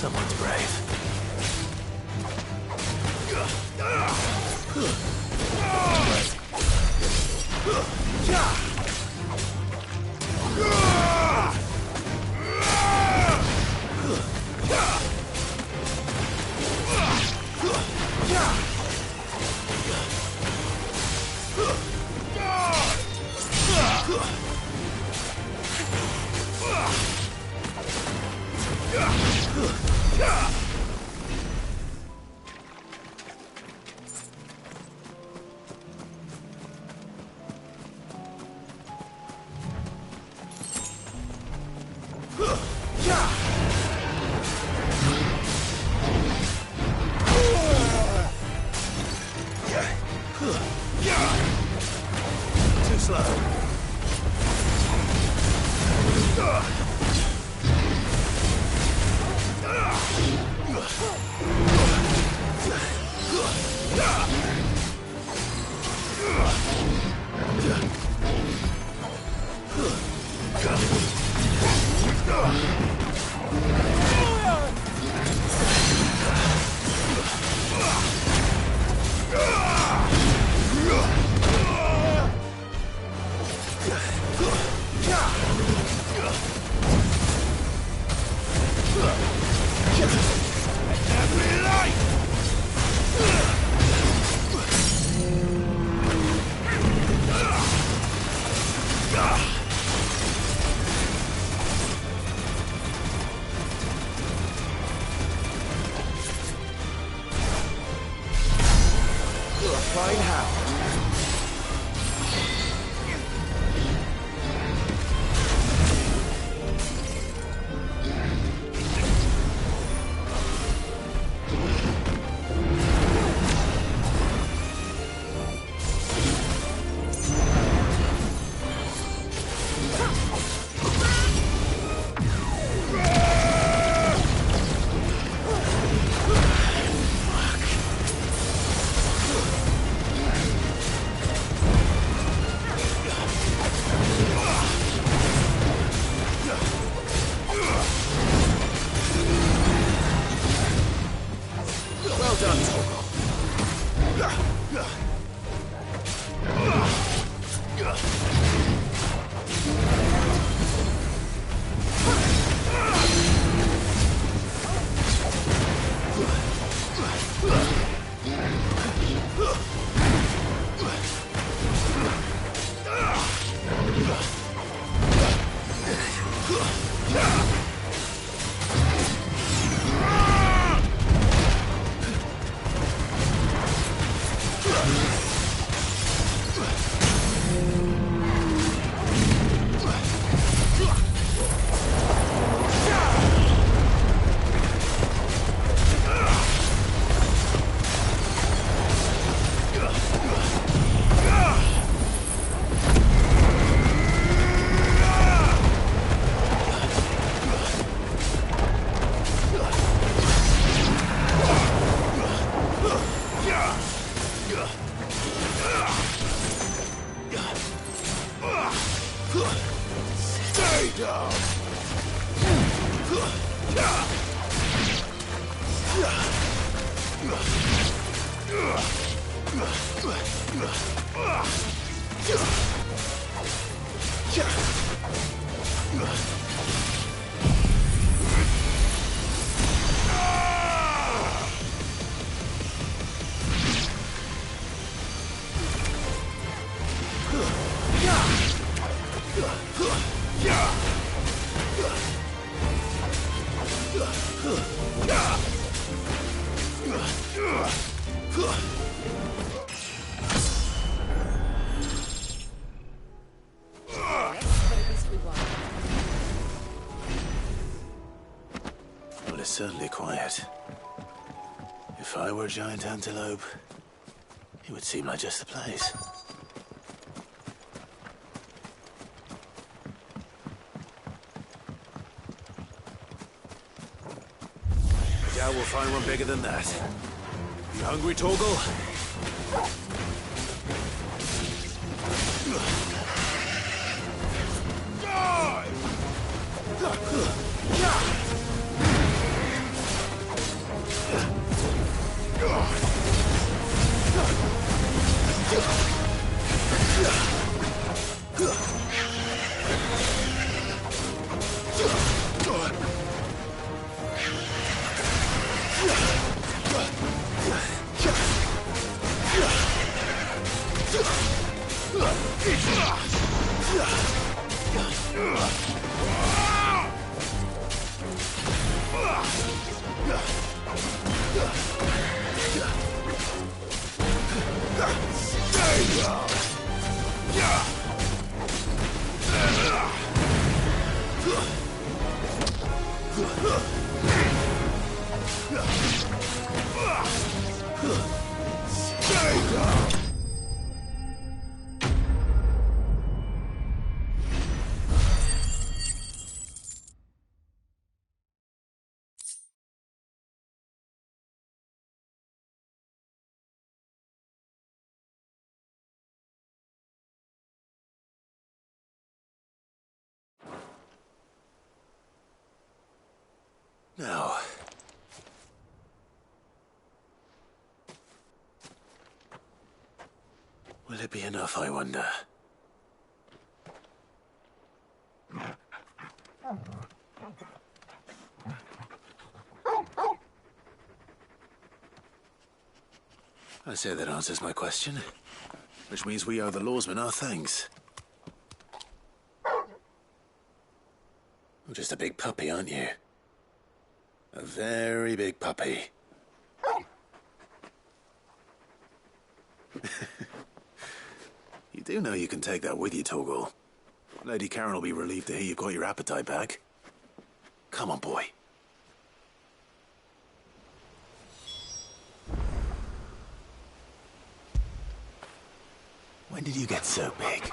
Someone's brave. Too slow. down! Well, it's certainly quiet. If I were a giant antelope, it would seem like just the place. I doubt we'll find one bigger than that. You hungry, Torgal? Now, will it be enough, I wonder? I say that answers my question, which means we owe the lawsmen our thanks. You're just a big puppy, aren't you? A very big puppy. You do know you can take that with you, Torgal. Lady Karen will be relieved to hear you've got your appetite back. Come on, boy. When did you get so big?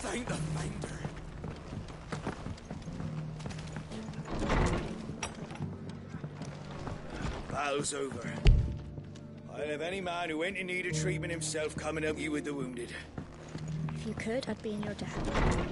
Thank the finder. Battle's over. I'll have any man who ain't in need of treatment himself coming up you with the wounded. If you could, I'd be in your debt.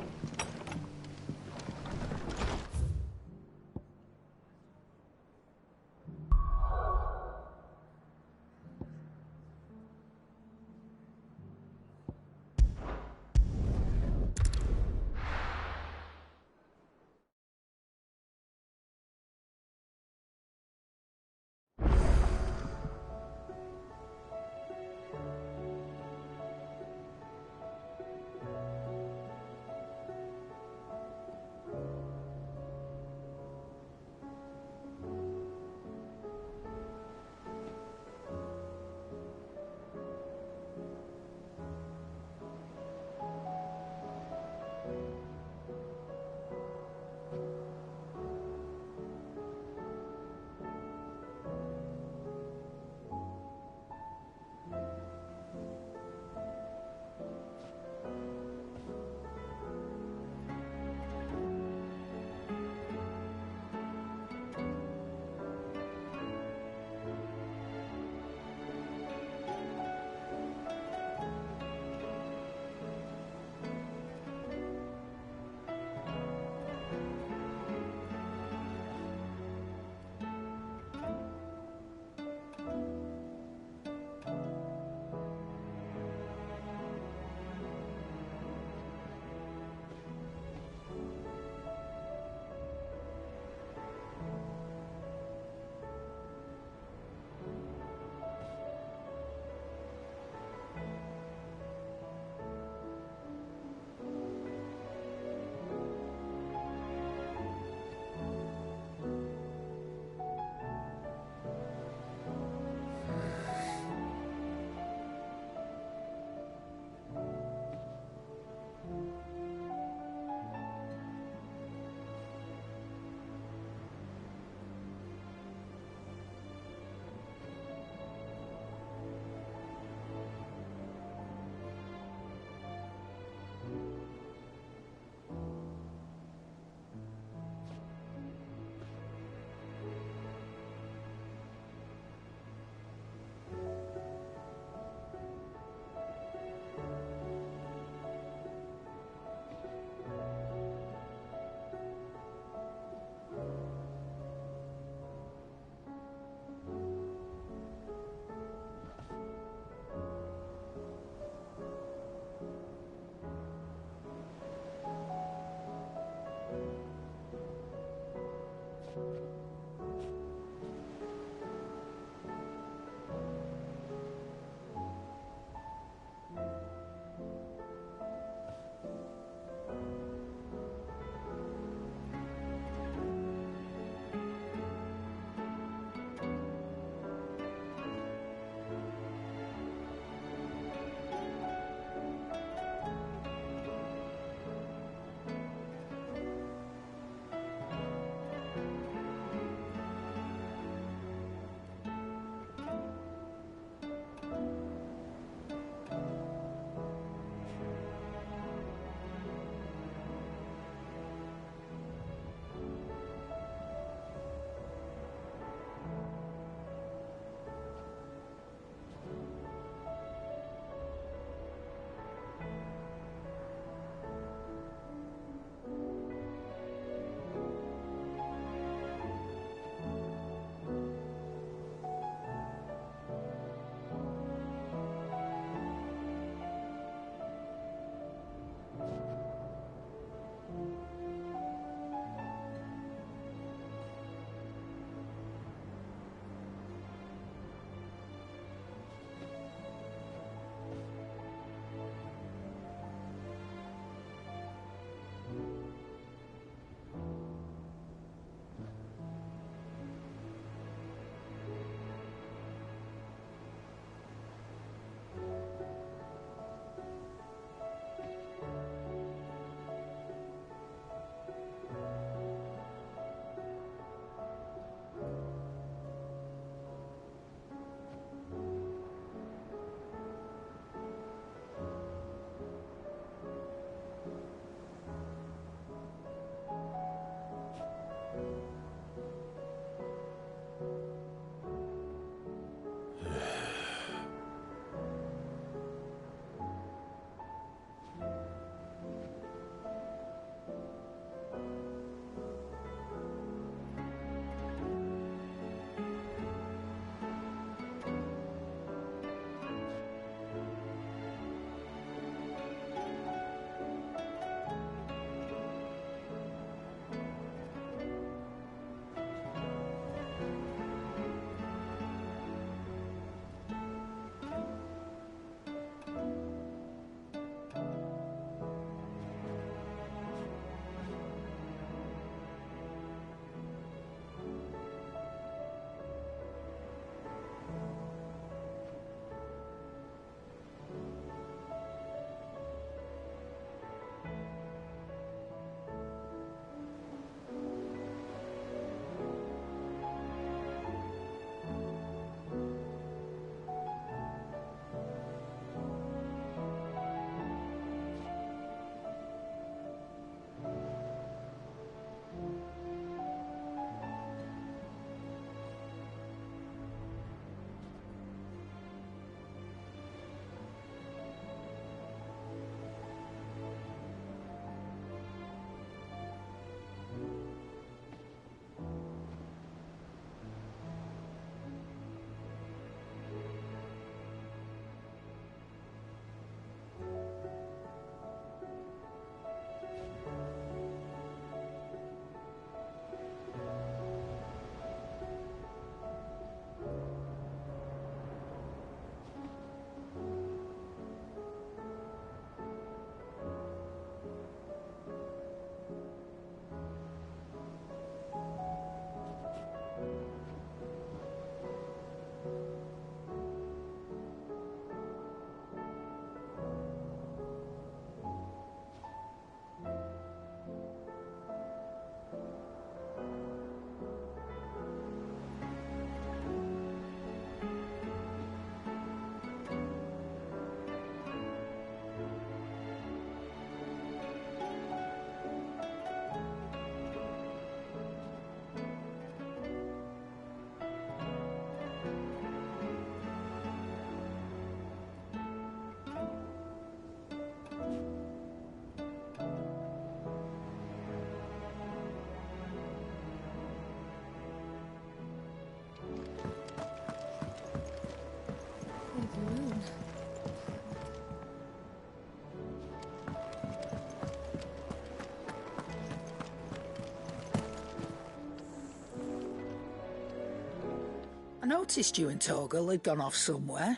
noticed you and Torgal had gone off somewhere.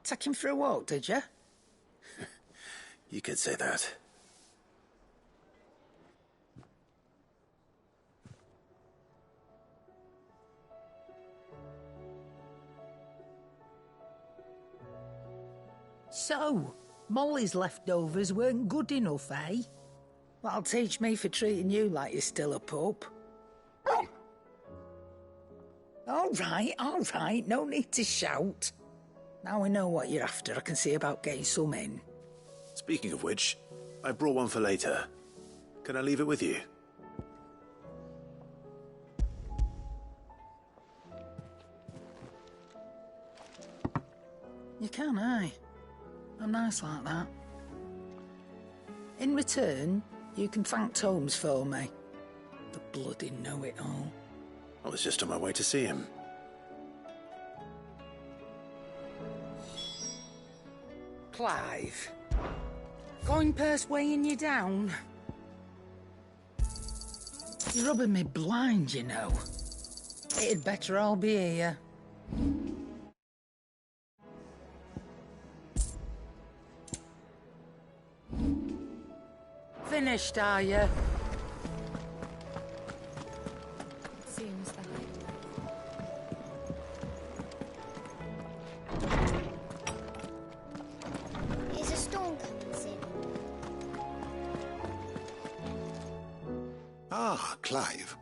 Take him for a walk, did you? You could say that. So, Molly's leftovers weren't good enough, eh? That'll teach me for treating you like you're still a pup. All right, no need to shout. Now we know what you're after, I can see about getting some in. Speaking of which, I brought one for later. Can I leave it with you? You can, aye. I'm nice like that. In return, you can thank Tomes for me. The bloody know-it-all. I was just on my way to see him. Clive. Coin purse weighing you down? You're rubbing me blind, you know. It'd better all be here. Finished, are you? Seems that. Is a storm coming soon? Ah, Clive.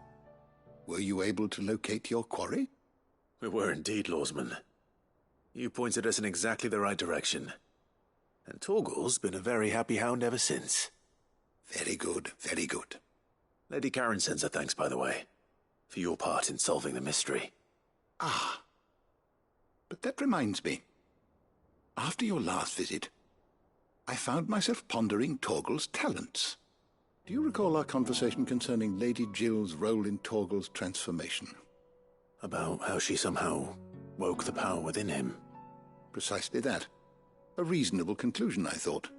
Were you able to locate your quarry? We were indeed, Lawsman. You pointed us in exactly the right direction. And Torgal's been a very happy hound ever since. Very good, very good. Lady Karen sends her thanks, by the way, for your part in solving the mystery. Ah. But that reminds me. After your last visit, I found myself pondering Torgal's talents. Do you recall our conversation concerning Lady Jill's role in Torgal's transformation? About how she somehow woke the power within him. Precisely that. A reasonable conclusion, I thought,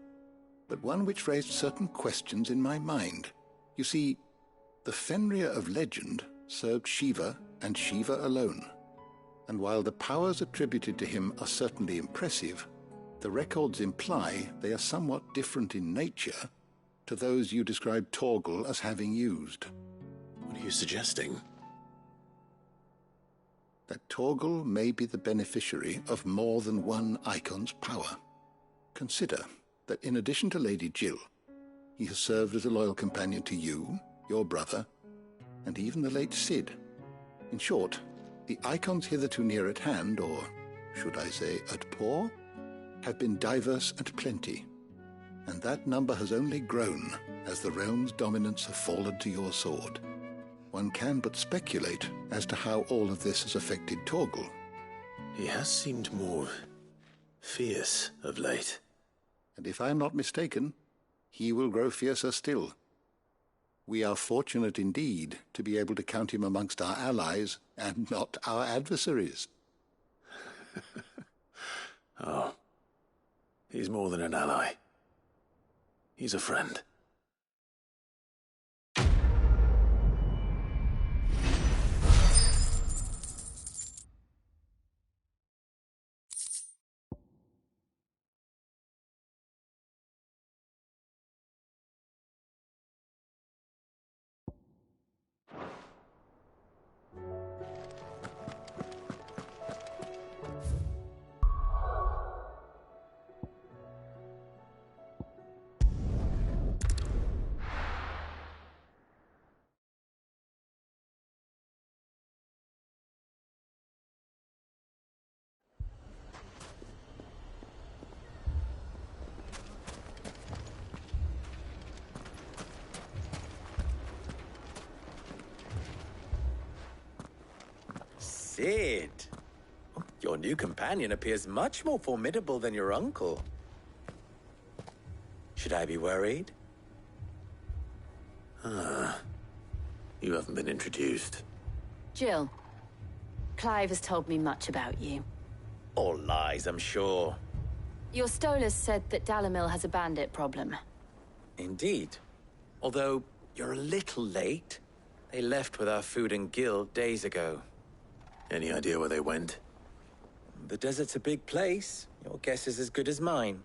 but one which raised certain questions in my mind. You see, the Fenrir of legend served Shiva and Shiva alone, and while the powers attributed to him are certainly impressive, the records imply they are somewhat different in nature to those you describe Torgal as having used. What are you suggesting? That Torgal may be the beneficiary of more than one icon's power. Consider that in addition to Lady Jill, he has served as a loyal companion to you, your brother, and even the late Cid. In short, the icons hitherto near at hand, or should I say at paw, have been diverse and plenty, and that number has only grown as the realm's dominance have fallen to your sword. One can but speculate as to how all of this has affected Torgal. He has seemed more fierce of late. And if I am not mistaken, he will grow fiercer still. We are fortunate indeed to be able to count him amongst our allies and not our adversaries. Oh, he's more than an ally. He's a friend. Cid! Your new companion appears much more formidable than your uncle. Should I be worried? You haven't been introduced. Jill, Clive has told me much about you. All lies, I'm sure. Your Stolas said that Dalamil has a bandit problem. Indeed. Although, you're a little late. They left with our food and guild days ago. Any idea where they went? The desert's a big place. Your guess is as good as mine.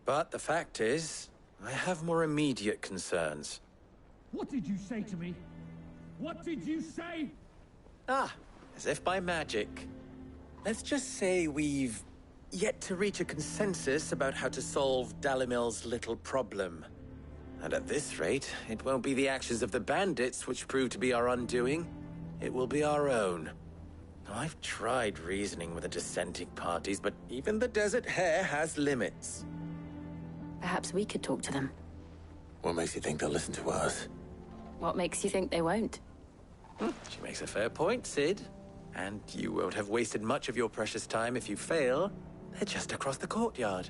But the fact is, I have more immediate concerns. What did you say to me? What did you say? Ah, as if by magic. Let's just say we've yet to reach a consensus about how to solve Dalimil's little problem. And at this rate, it won't be the actions of the bandits which prove to be our undoing. It will be our own. Now, I've tried reasoning with the dissenting parties, but even the Desert Hare has limits. Perhaps we could talk to them. What makes you think they'll listen to us? What makes you think they won't? She makes a fair point, Sid. And you won't have wasted much of your precious time if you fail. They're just across the courtyard.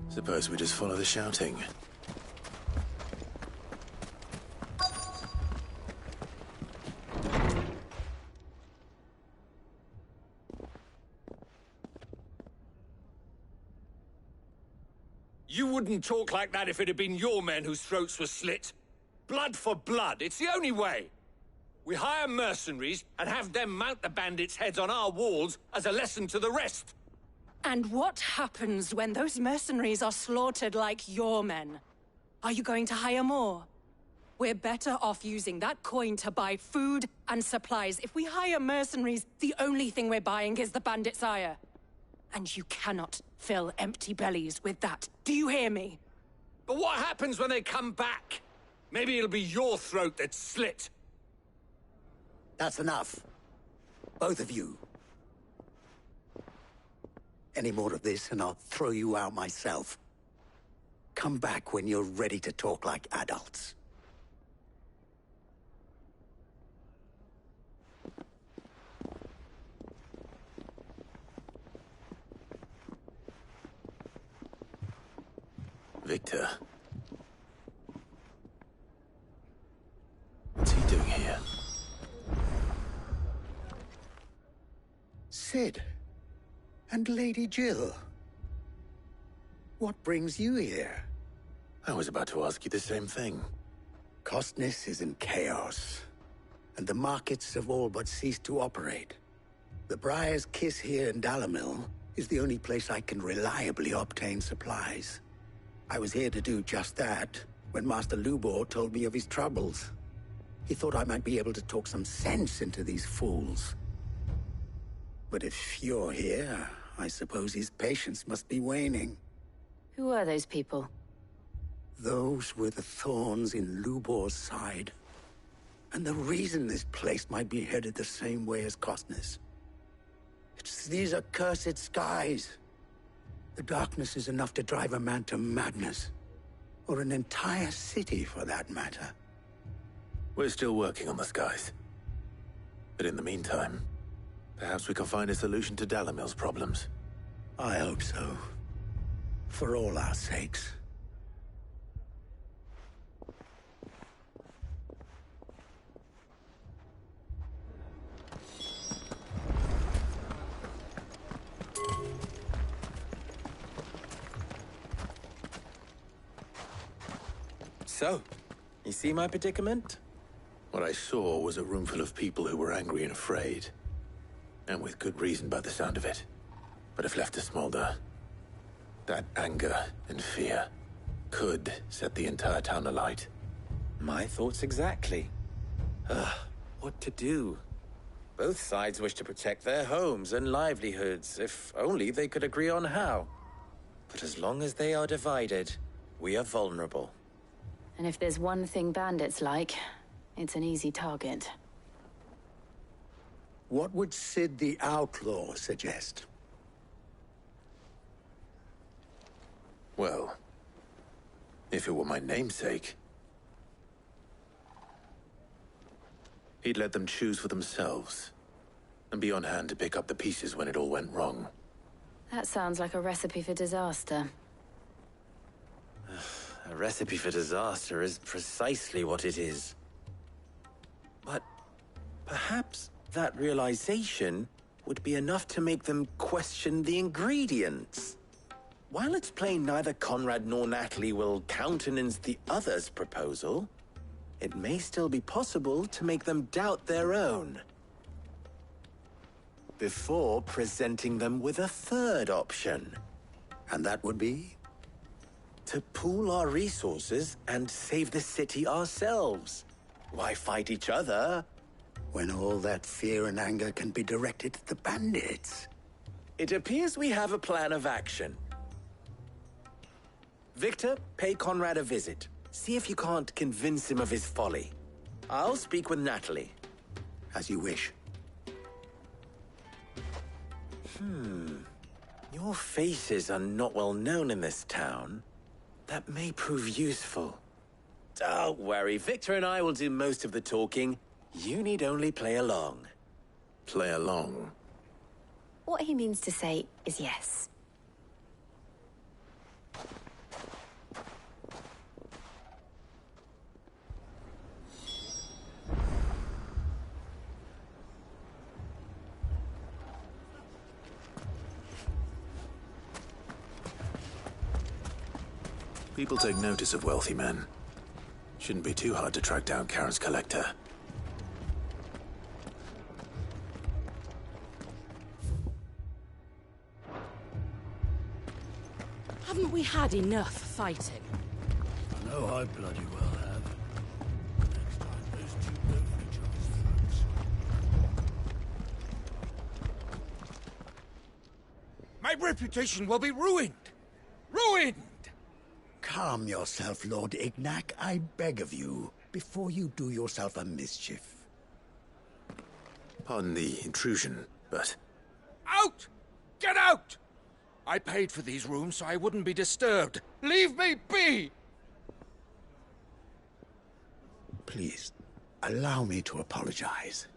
Suppose we just follow the shouting. You wouldn't talk like that if it had been your men whose throats were slit. Blood for blood, it's the only way. We hire mercenaries and have them mount the bandits' heads on our walls as a lesson to the rest. And what happens when those mercenaries are slaughtered like your men? Are you going to hire more? We're better off using that coin to buy food and supplies. If we hire mercenaries, the only thing we're buying is the bandits' ire. And you cannot fill empty bellies with that. Do you hear me? But what happens when they come back? Maybe it'll be your throat that's slit. That's enough. Both of you. Any more of this and I'll throw you out myself. Come back when you're ready to talk like adults. Victor. What's he doing here? Sid. And Lady Jill. What brings you here? I was about to ask you the same thing. Costness is in chaos, and the markets have all but ceased to operate. The Briar's Kiss here in Dalimil is the only place I can reliably obtain supplies. I was here to do just that when Master Lubor told me of his troubles. He thought I might be able to talk some sense into these fools. But if you're here, I suppose his patience must be waning. Who are those people? Those were the thorns in Lubor's side. And the reason this place might be headed the same way as Costness. It's these accursed skies. The darkness is enough to drive a man to madness. Or an entire city, for that matter. We're still working on the skies. But in the meantime, perhaps we can find a solution to Dalimil's problems. I hope so. For all our sakes. So, you see my predicament? What I saw was a room full of people who were angry and afraid. And with good reason by the sound of it. But if left to smolder, that anger and fear could set the entire town alight. My thoughts exactly. What to do? Both sides wish to protect their homes and livelihoods, if only they could agree on how. But as long as they are divided, we are vulnerable. And if there's one thing bandits like, it's an easy target. What would Sid the Outlaw suggest? Well, if it were my namesake, he'd let them choose for themselves and be on hand to pick up the pieces when it all went wrong. That sounds like a recipe for disaster. A recipe for disaster is precisely what it is. But perhaps that realization would be enough to make them question the ingredients. while it's plain neither Conrad nor Natalie will countenance the other's proposal, it may still be possible to make them doubt their own before presenting them with a third option. And that would be? To pool our resources and save the city ourselves. Why fight each other when all that fear and anger can be directed at the bandits? It appears we have a plan of action. Victor, pay Conrad a visit. See if you can't convince him of his folly. I'll speak with Natalie. As you wish. Your faces are not well known in this town. That may prove useful. Don't worry, Victor and I will do most of the talking. You need only play along. Play along? What he means to say is yes. People take notice of wealthy men. Shouldn't be too hard to track down Karen's collector. Haven't we had enough fighting? I know I bloody well have. Next time those two go for each other's throats. My reputation will be ruined! Ruined! Calm yourself, Lord Ignac, I beg of you, before you do yourself a mischief. Pardon the intrusion, but... Out! Get out! I paid for these rooms so I wouldn't be disturbed. Leave me be! Please, allow me to apologize.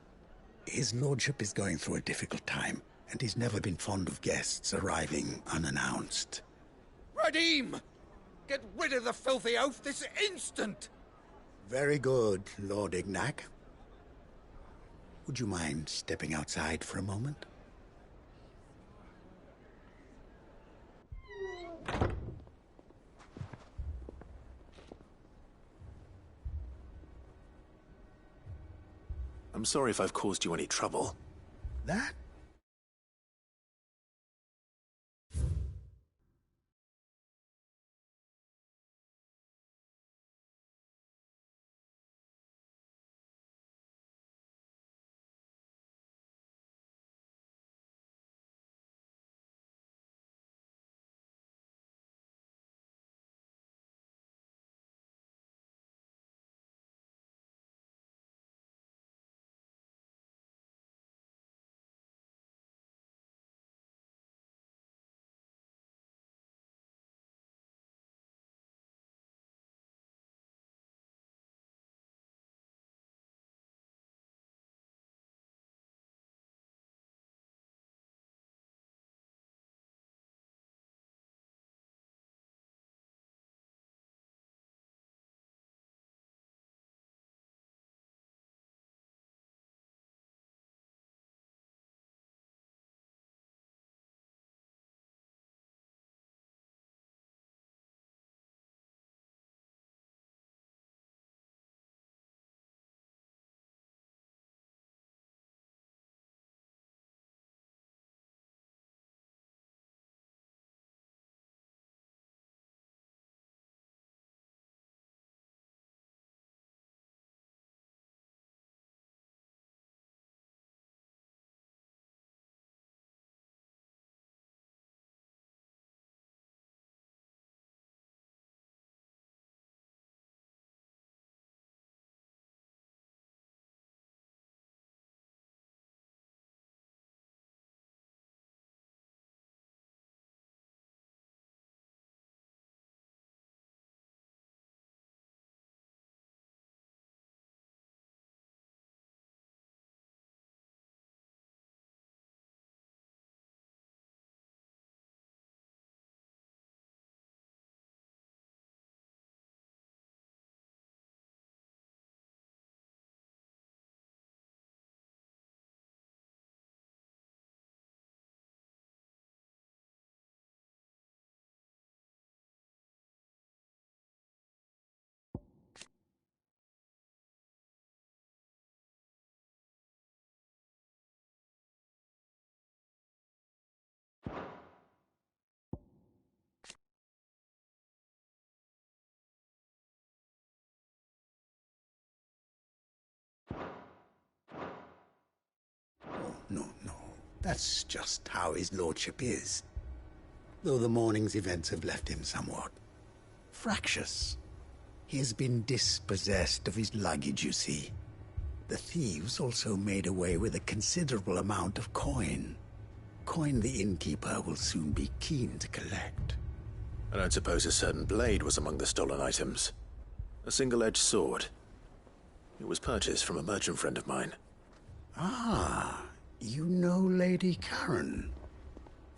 His lordship is going through a difficult time, and he's never been fond of guests arriving unannounced. Radim! Get rid of the filthy oaf this instant! Very good, Lord Ignac. Would you mind stepping outside for a moment? I'm sorry if I've caused you any trouble. That no. That's just how his lordship is. Though the morning's events have left him somewhat fractious. He has been dispossessed of his luggage, you see. The thieves also made away with a considerable amount of coin. Coin the innkeeper will soon be keen to collect. I don't suppose a certain blade was among the stolen items. A single-edged sword. It was purchased from a merchant friend of mine. Ah, you know Lady Karen?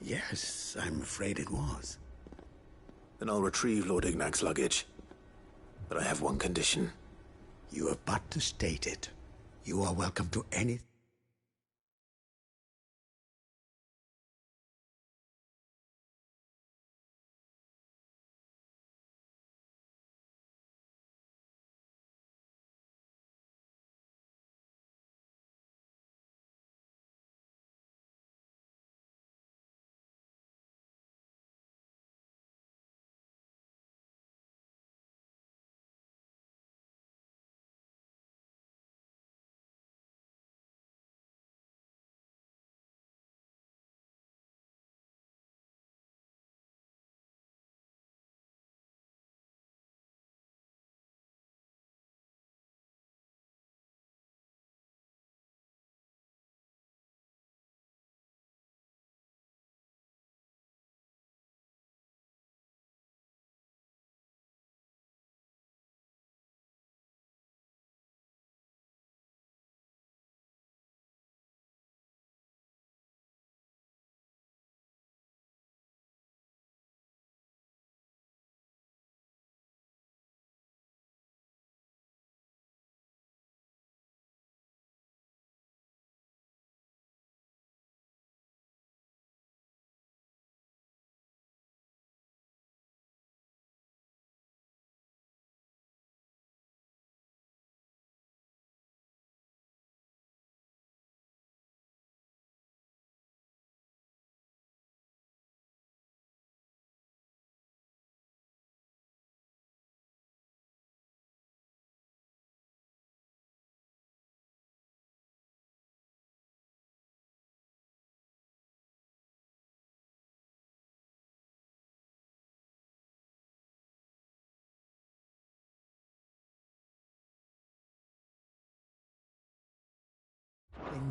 Yes, I'm afraid it was. Then I'll retrieve Lord Ignac's luggage. But I have one condition. You have but to state it. You are welcome to anything.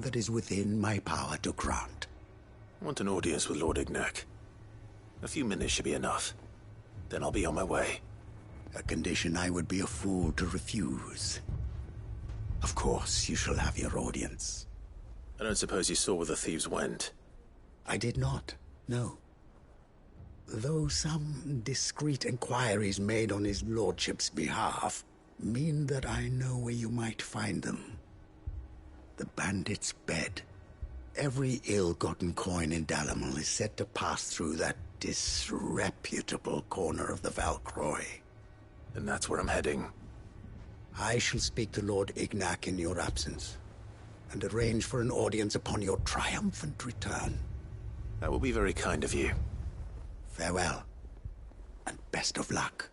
That is within my power to grant. I want an audience with Lord Ignac. A few minutes should be enough. Then I'll be on my way. A condition I would be a fool to refuse. Of course, you shall have your audience. I don't suppose you saw where the thieves went? I did not, no. Though some discreet inquiries made on his lordship's behalf mean that I know where you might find them. The bandit's bed. Every ill-gotten coin in Dalimil is said to pass through that disreputable corner of the Valcroy. And that's where I'm heading. I shall speak to Lord Ignac in your absence, and arrange for an audience upon your triumphant return. That will be very kind of you. Farewell, and best of luck.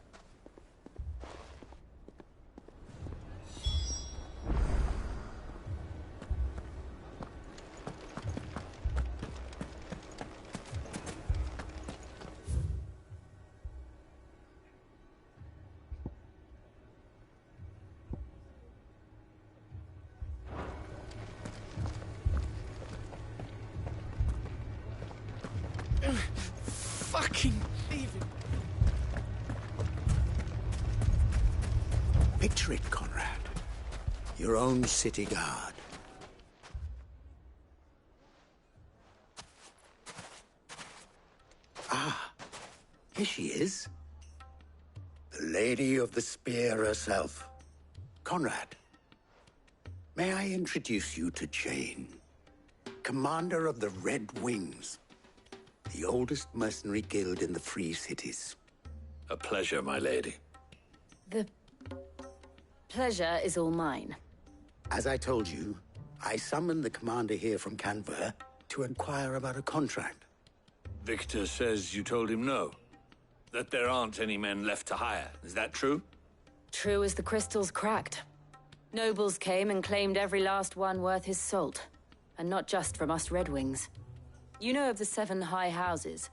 Fucking thieving. Picture it, Conrad. Your own city guard. Ah, here she is. The Lady of the Spear herself. Conrad, may I introduce you to Jane, commander of the Red Wings, the oldest mercenary guild in the Free Cities. A pleasure, my lady. The pleasure is all mine. As I told you, I summoned the commander here from Canver to inquire about a contract. Victor says you told him no. That there aren't any men left to hire. Is that true? True as the crystals cracked. Nobles came and claimed every last one worth his salt. And not just from us Red Wings. You know of the 7 high houses?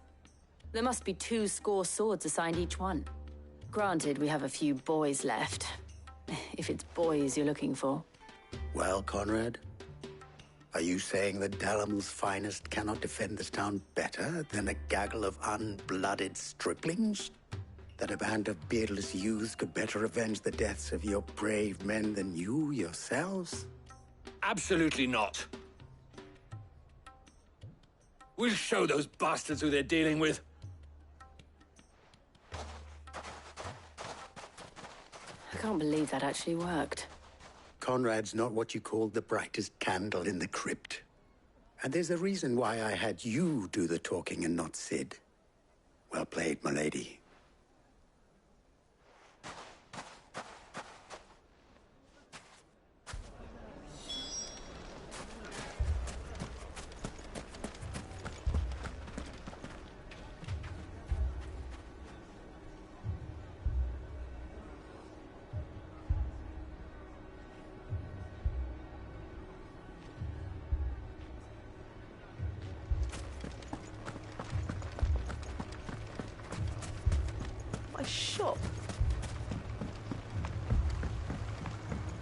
There must be 2 swords assigned each one. Granted, we have a few boys left. If it's boys you're looking for. Well, Conrad, are you saying that Dalamil's finest cannot defend this town better than a gaggle of unblooded striplings? That a band of beardless youths could better avenge the deaths of your brave men than you yourselves? Absolutely not. We'll show those bastards who they're dealing with. I can't believe that actually worked. Conrad's not what you call the brightest candle in the crypt. And there's a reason why I had you do the talking and not Sid. Well played, my lady. Shop.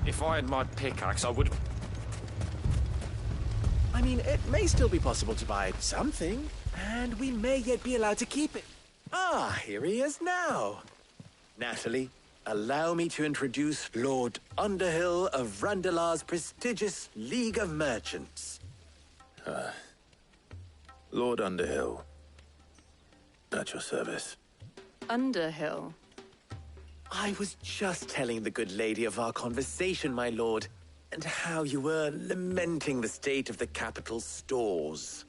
If I had my pickaxe, I would... I mean, it may still be possible to buy something, and we may yet be allowed to keep it. Ah, here he is now. Natalie, allow me to introduce Lord Underhill of Randalar's prestigious League of Merchants. Lord Underhill. At your service. Underhill? I was just telling the good lady of our conversation, my lord, and how you were lamenting the state of the capital's stores.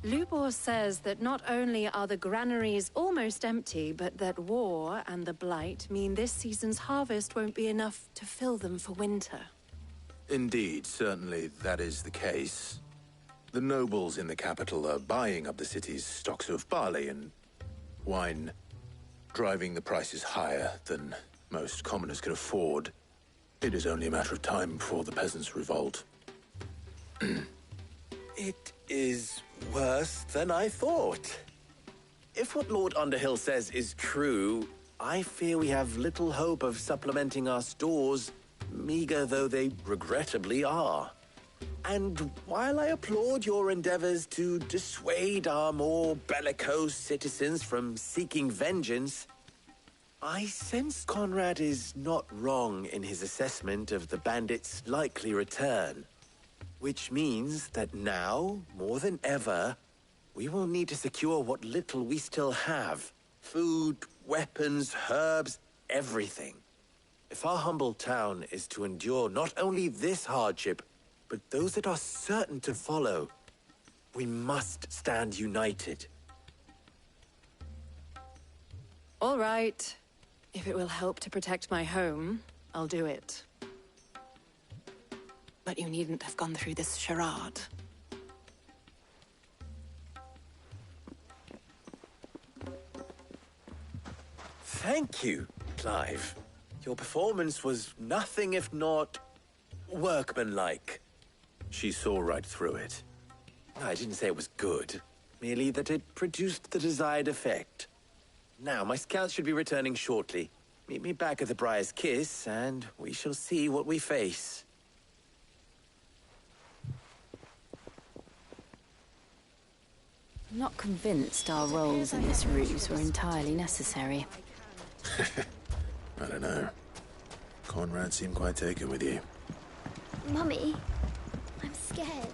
Lubor says that not only are the granaries almost empty, but that war and the Blight mean this season's harvest won't be enough to fill them for winter. Indeed, certainly that is the case. The nobles in the capital are buying up the city's stocks of barley and wine, driving the prices higher than most commoners can afford. It is only a matter of time before the peasants revolt. It is worse than I thought. If what Lord Underhill says is true, I fear we have little hope of supplementing our stores, meager though they regrettably are. And while I applaud your endeavors to dissuade our more bellicose citizens from seeking vengeance, I sense Conrad is not wrong in his assessment of the bandits' likely return. Which means that now, more than ever, we will need to secure what little we still have. Food, weapons, herbs, everything. If our humble town is to endure not only this hardship, but those that are certain to follow, we must stand united. All right. If it will help to protect my home, I'll do it. But you needn't have gone through this charade. Thank you, Clive. Your performance was nothing if not workmanlike. She saw right through it. I didn't say it was good, merely that it produced the desired effect. Now, my scouts should be returning shortly. Meet me back at the Briar's Kiss, and we shall see what we face. I'm not convinced our roles in this ruse were entirely necessary. I don't know. Conrad seemed quite taken with you. Mummy, I'm scared.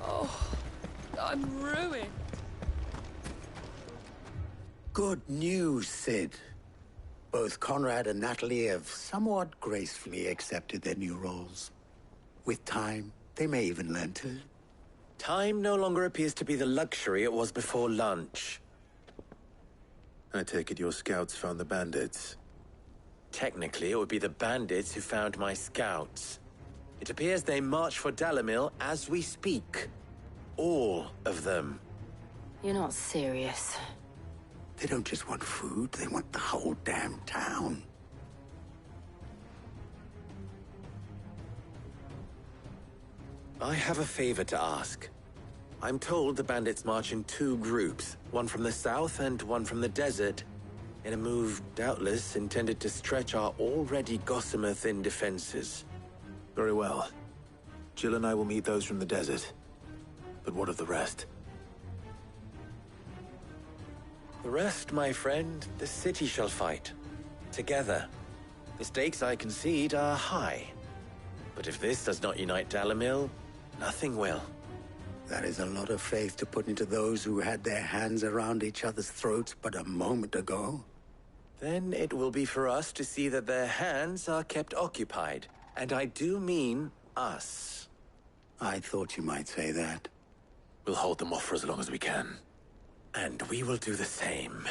Oh, I'm ruined. Good news, Sid. Both Conrad and Natalie have somewhat gracefully accepted their new roles. With time, they may even learn to. Time no longer appears to be the luxury it was before lunch. I take it your scouts found the bandits. Technically, it would be the bandits who found my scouts. It appears they march for Dalamil as we speak. All of them. You're not serious. They don't just want food, they want the whole damn town. I have a favor to ask. I'm told the bandits march in 2 groups, one from the south and one from the desert, in a move doubtless intended to stretch our already gossamer-thin defenses. Very well. Jill and I will meet those from the desert. But what of the rest? The rest, my friend, the city shall fight. Together. The stakes, I concede, are high. But if this does not unite Dalimil, nothing will. That is a lot of faith to put into those who had their hands around each other's throats but a moment ago. Then it will be for us to see that their hands are kept occupied. And I do mean us. I thought you might say that. We'll hold them off for as long as we can. And we will do the same.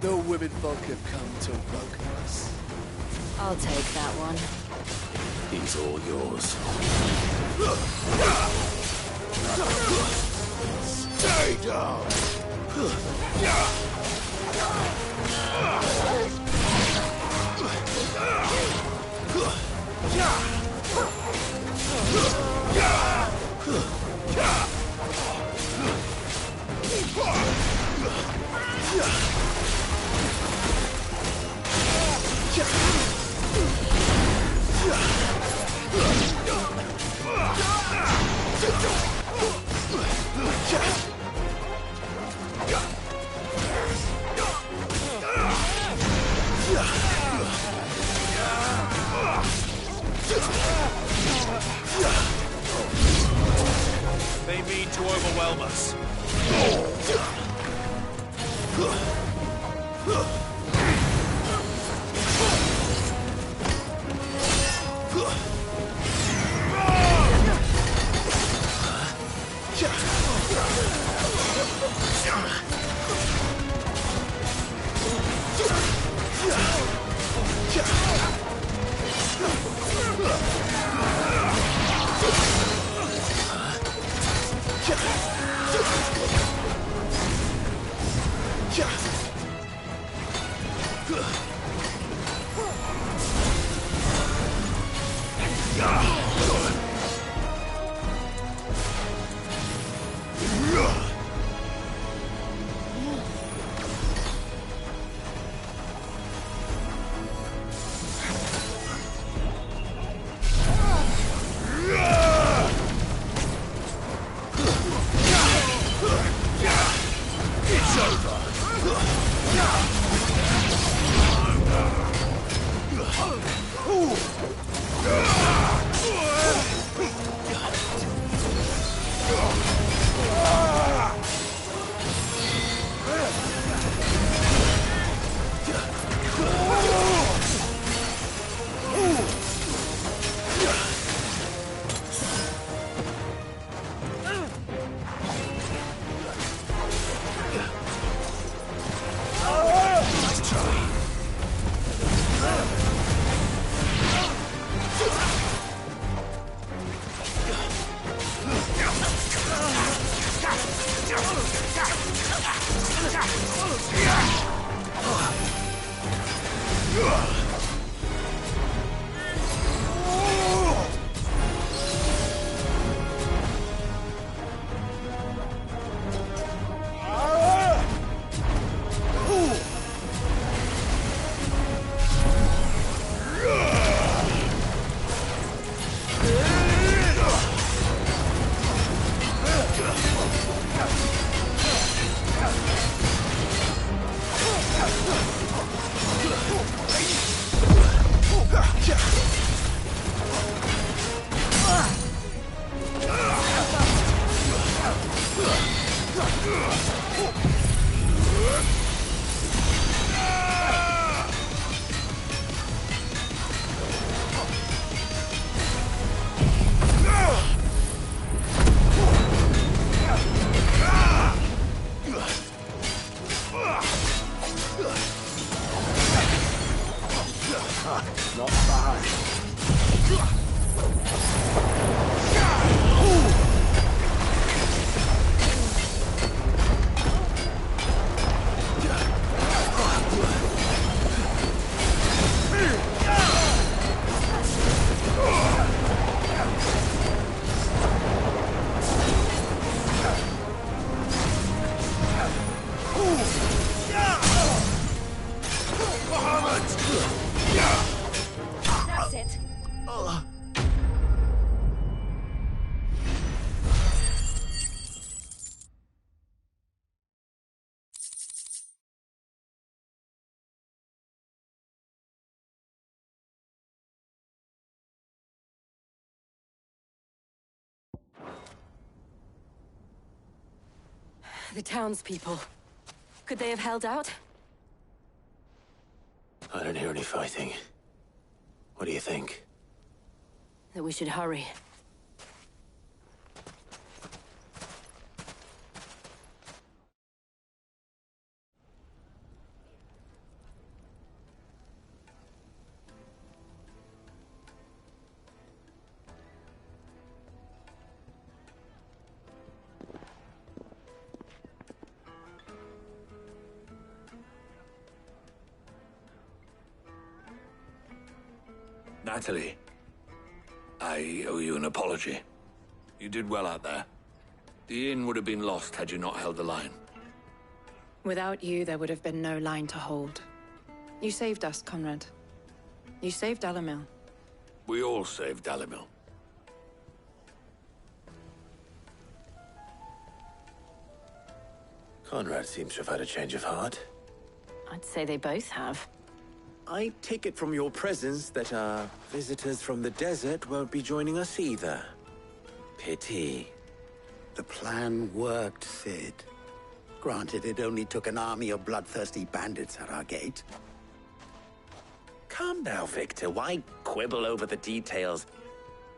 The women folk have come to welcome us. I'll take that one. He's all yours. Stay down! That's it. The townspeople. Could they have held out? I don't hear any fighting. What do you think? That we should hurry. Natalie, I owe you an apology. You did well out there. The inn would have been lost had you not held the line. Without you, there would have been no line to hold. You saved us, Conrad. You saved Dalimil. We all saved Dalimil. Conrad seems to have had a change of heart. I'd say they both have. I take it from your presence that our visitors from the desert won't be joining us either. Pity. The plan worked, Sid. Granted, it only took an army of bloodthirsty bandits at our gate. Calm now, Victor. Why quibble over the details?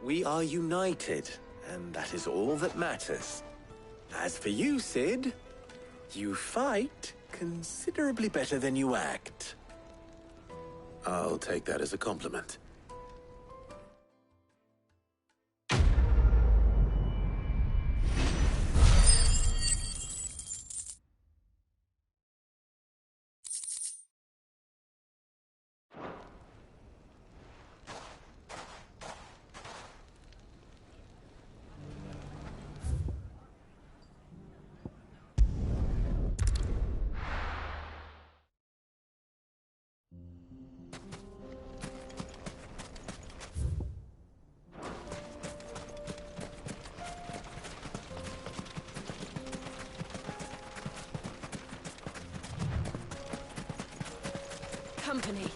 We are united, and that is all that matters. As for you, Sid, you fight considerably better than you act. I'll take that as a compliment. Company.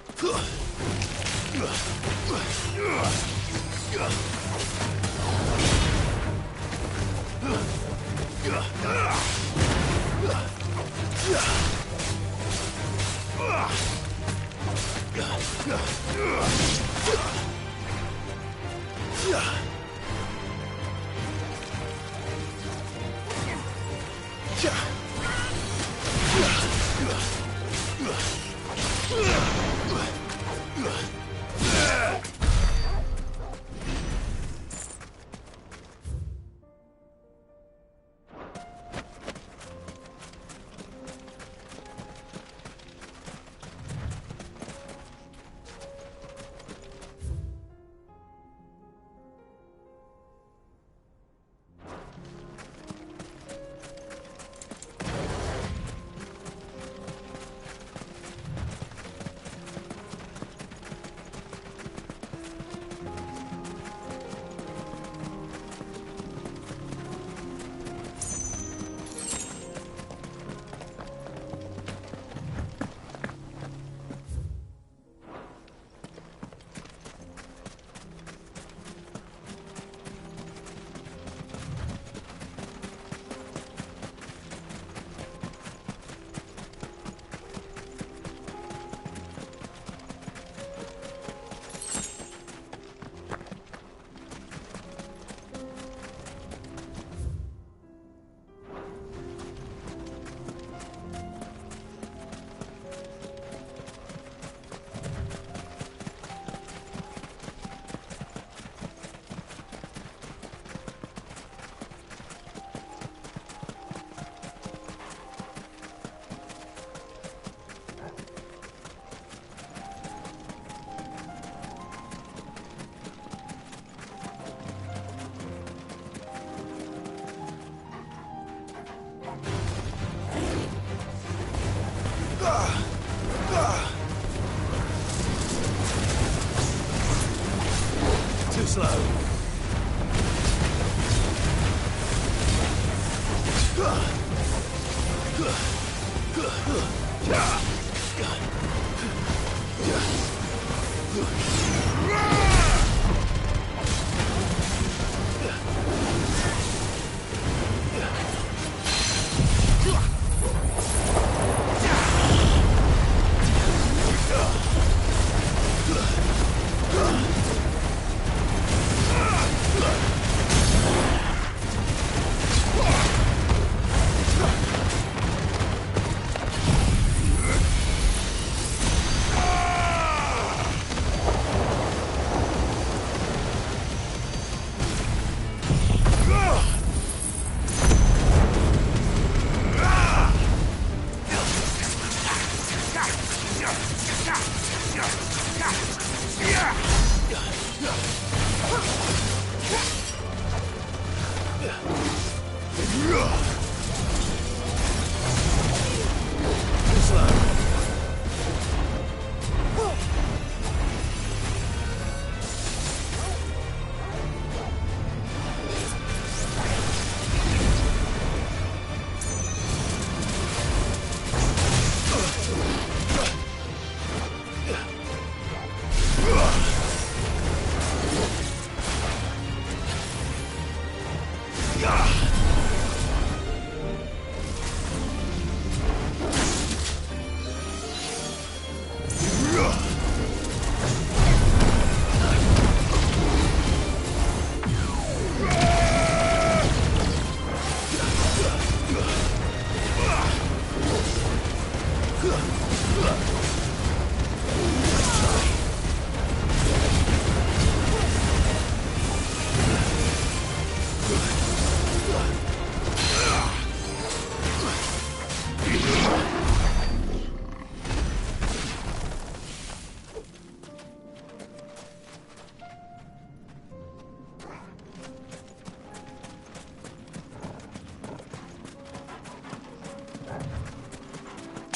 slow.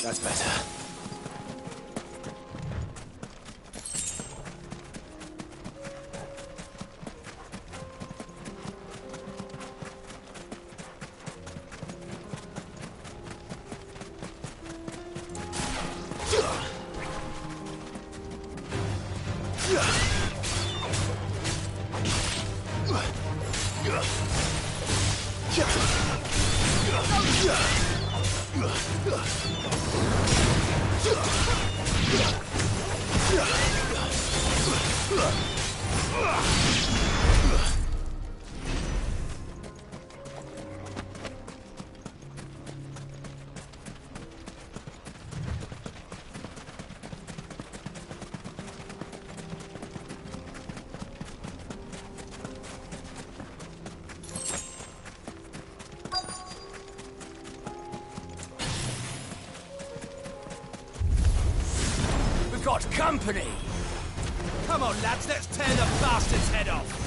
That's better. Got company! Come on, lads, let's tear the bastard's head off!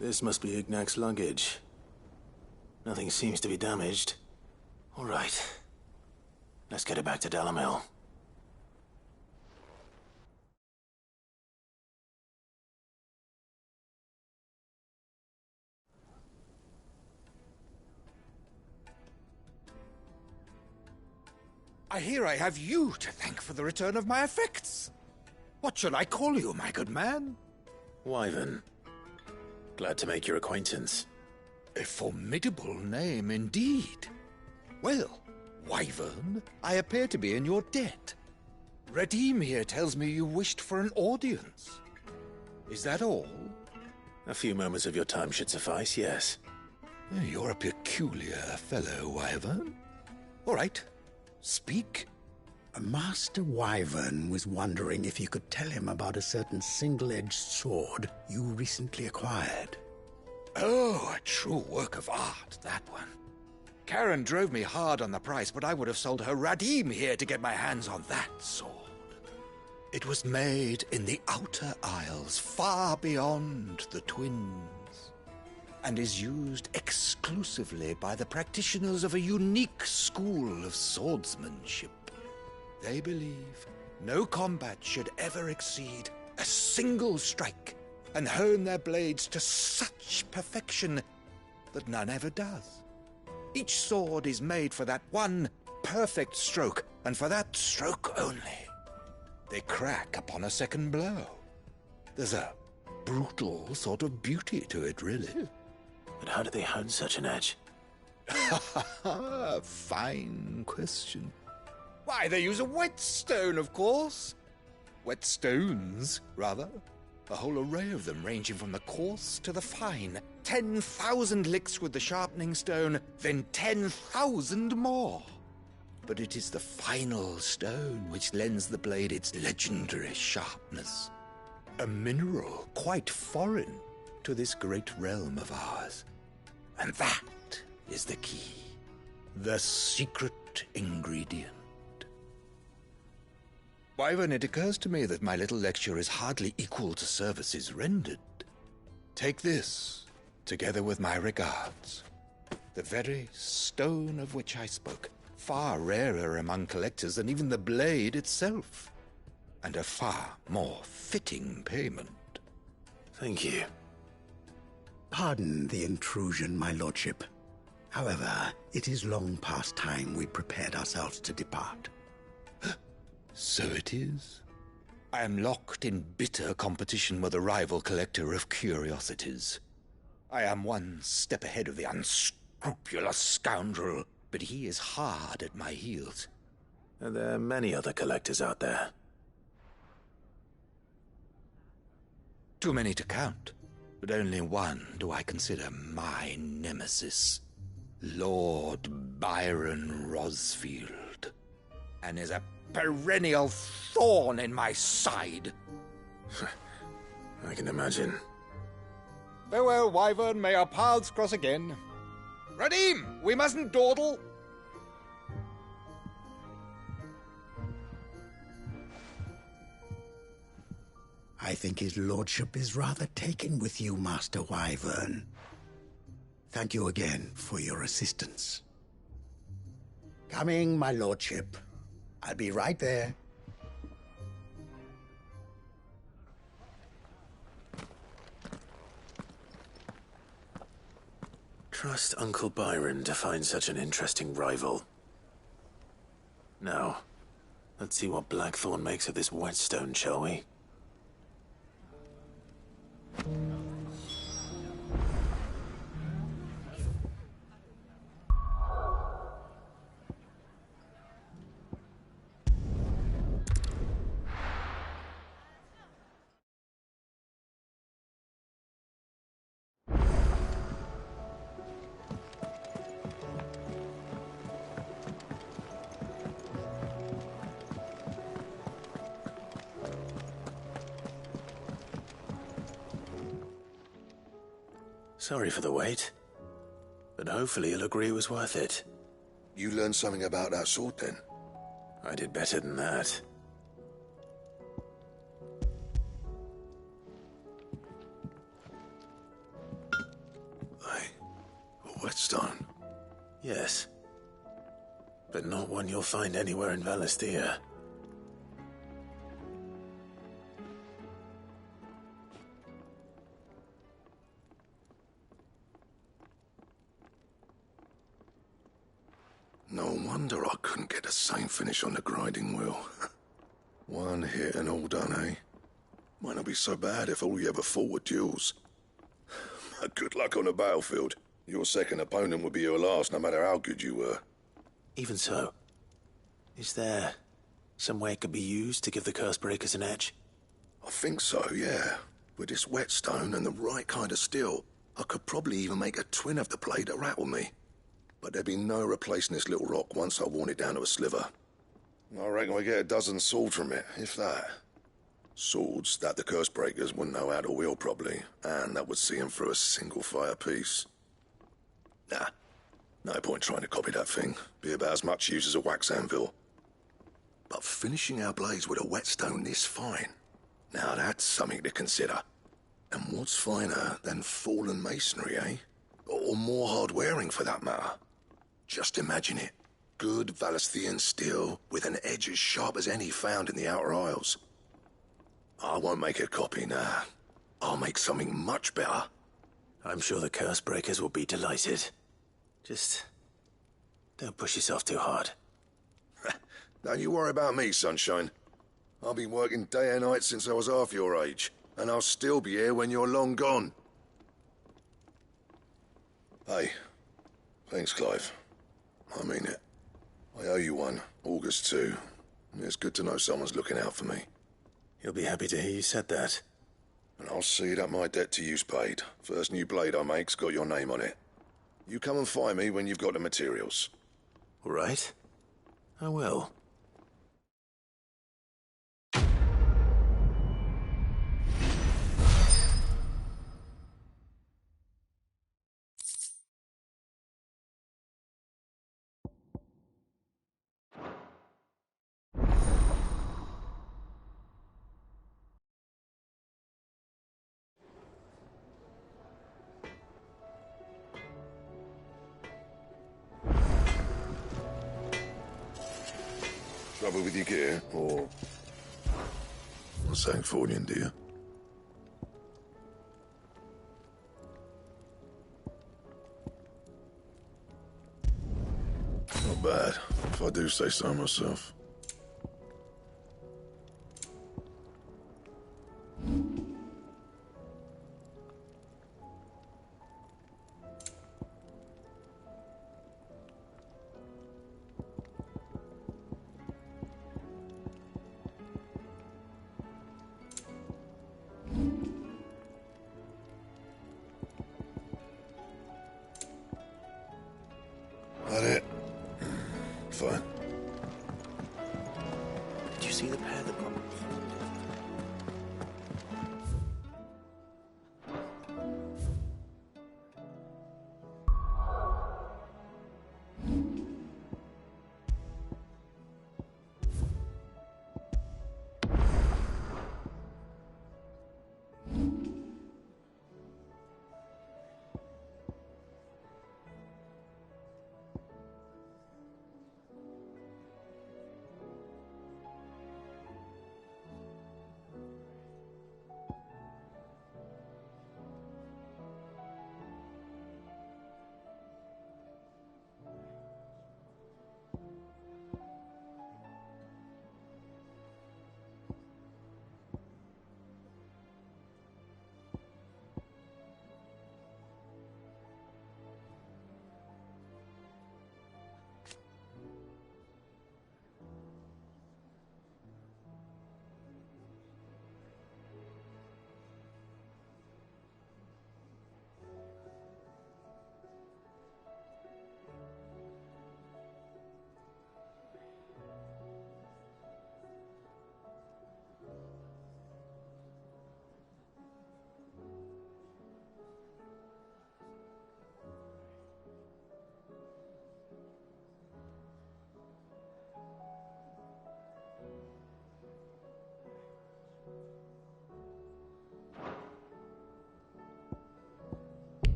This must be Ignac's luggage. Nothing seems to be damaged. All right. Let's get it back to Dalamil. I hear I have you to thank for the return of my effects. What shall I call you, my good man? Wyvern. Glad to make your acquaintance. A formidable name indeed. Well, Wyvern, I appear to be in your debt. Redeem here tells me you wished for an audience. Is that all? A few moments of your time should suffice, yes. You're a peculiar fellow, Wyvern. All right. Speak. Master Wyvern was wondering if you could tell him about a certain single-edged sword you recently acquired. Oh, a true work of art, that one. Karen drove me hard on the price, but I would have sold her Radim here to get my hands on that sword. It was made in the Outer Isles, far beyond the Twins, and is used exclusively by the practitioners of a unique school of swordsmanship. They believe no combat should ever exceed a single strike, and hone their blades to such perfection that none ever does. Each sword is made for that one perfect stroke, and for that stroke only. They crack upon a second blow. There's a brutal sort of beauty to it, really. But how do they hone such an edge? Fine question. Why, they use a whetstone, of course. Whetstones, rather. A whole array of them, ranging from the coarse to the fine. 10,000 licks with the sharpening stone, then 10,000 more. But it is the final stone which lends the blade its legendary sharpness. A mineral quite foreign to this great realm of ours. And that is the key. The secret ingredient. Wyvern, it occurs to me that my little lecture is hardly equal to services rendered. Take this, together with my regards. The very stone of which I spoke, far rarer among collectors than even the blade itself, and a far more fitting payment. Thank you. Pardon the intrusion, my lordship. However, it is long past time we prepared ourselves to depart. So it is. I am locked in bitter competition with a rival collector of curiosities. I am one step ahead of the unscrupulous scoundrel, but he is hard at my heels. Are there many other collectors out there? Too many to count, but only one do I consider my nemesis. Lord Byron Rosfield. And is a perennial thorn in my side. I can imagine. Farewell, Wyvern. May our paths cross again. Radim, we mustn't dawdle. I think his lordship is rather taken with you, Master Wyvern. Thank you again for your assistance. Coming, my lordship. I'll be right there. Trust Uncle Byron to find such an interesting rival. Now, let's see what Blackthorn makes of this whetstone, shall we? Sorry for the wait, but hopefully you'll agree it was worth it. You learned something about that sword, then? I did better than that. Yes. But not one you'll find anywhere in Valisthea. No wonder I couldn't get the same finish on the grinding wheel. One hit and all done, eh? Might not be so bad if all you ever fought were duels. Good luck on the battlefield. Your second opponent would be your last, no matter how good you were. Even so, is there some way it could be used to give the Cursebreakers an edge? I think so, yeah. With this whetstone and the right kind of steel, I could probably even make a twin of the blade that rattled me. But there'd be no replacing this little rock once I worn it down to a sliver. I reckon we get a dozen swords from it, if that. Swords that the Cursebreakers wouldn't know how to wield properly, and that would see them through a single fire piece. Nah, no point trying to copy that thing. Be about as much use as a wax anvil. But finishing our blades with a whetstone this fine, now that's something to consider. And what's finer than fallen masonry, eh? Or more hard-wearing, for that matter. Just imagine it. Good Valisthean steel with an edge as sharp as any found in the Outer Isles. I won't make a copy, nah. I'll make something much better. I'm sure the Cursebreakers will be delighted. Just don't push yourself too hard. Don't you worry about me, sunshine. I've been working day and night since I was half your age, and I'll still be here when you're long gone. Hey, thanks, Clive. I mean it. I owe you one, August too. It's good to know someone's looking out for me. He'll be happy to hear you said that. And I'll see that my debt to you's paid. First new blade I make's got your name on it. You come and find me when you've got the materials. All right. I will. Trouble with your gear, or something for you, dear? Not bad, if I do say so myself. That it? Fine. Did you see the pair that got...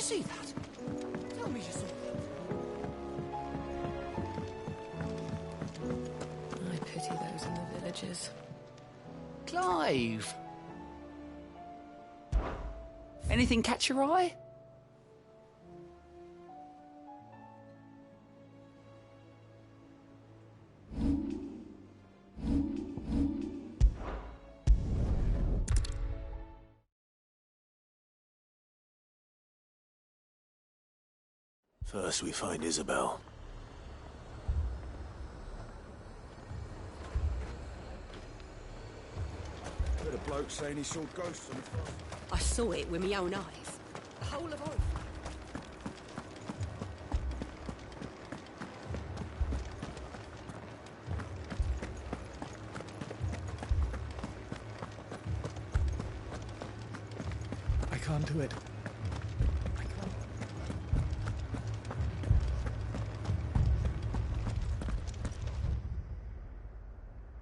see that? Tell me you saw that. I pity those in the villages. Clive! Anything catch your eye? First we find Isabel. Heard a bloke saying he saw ghosts on the farm. I saw it with my own eyes. The whole of Oath. I can't do it.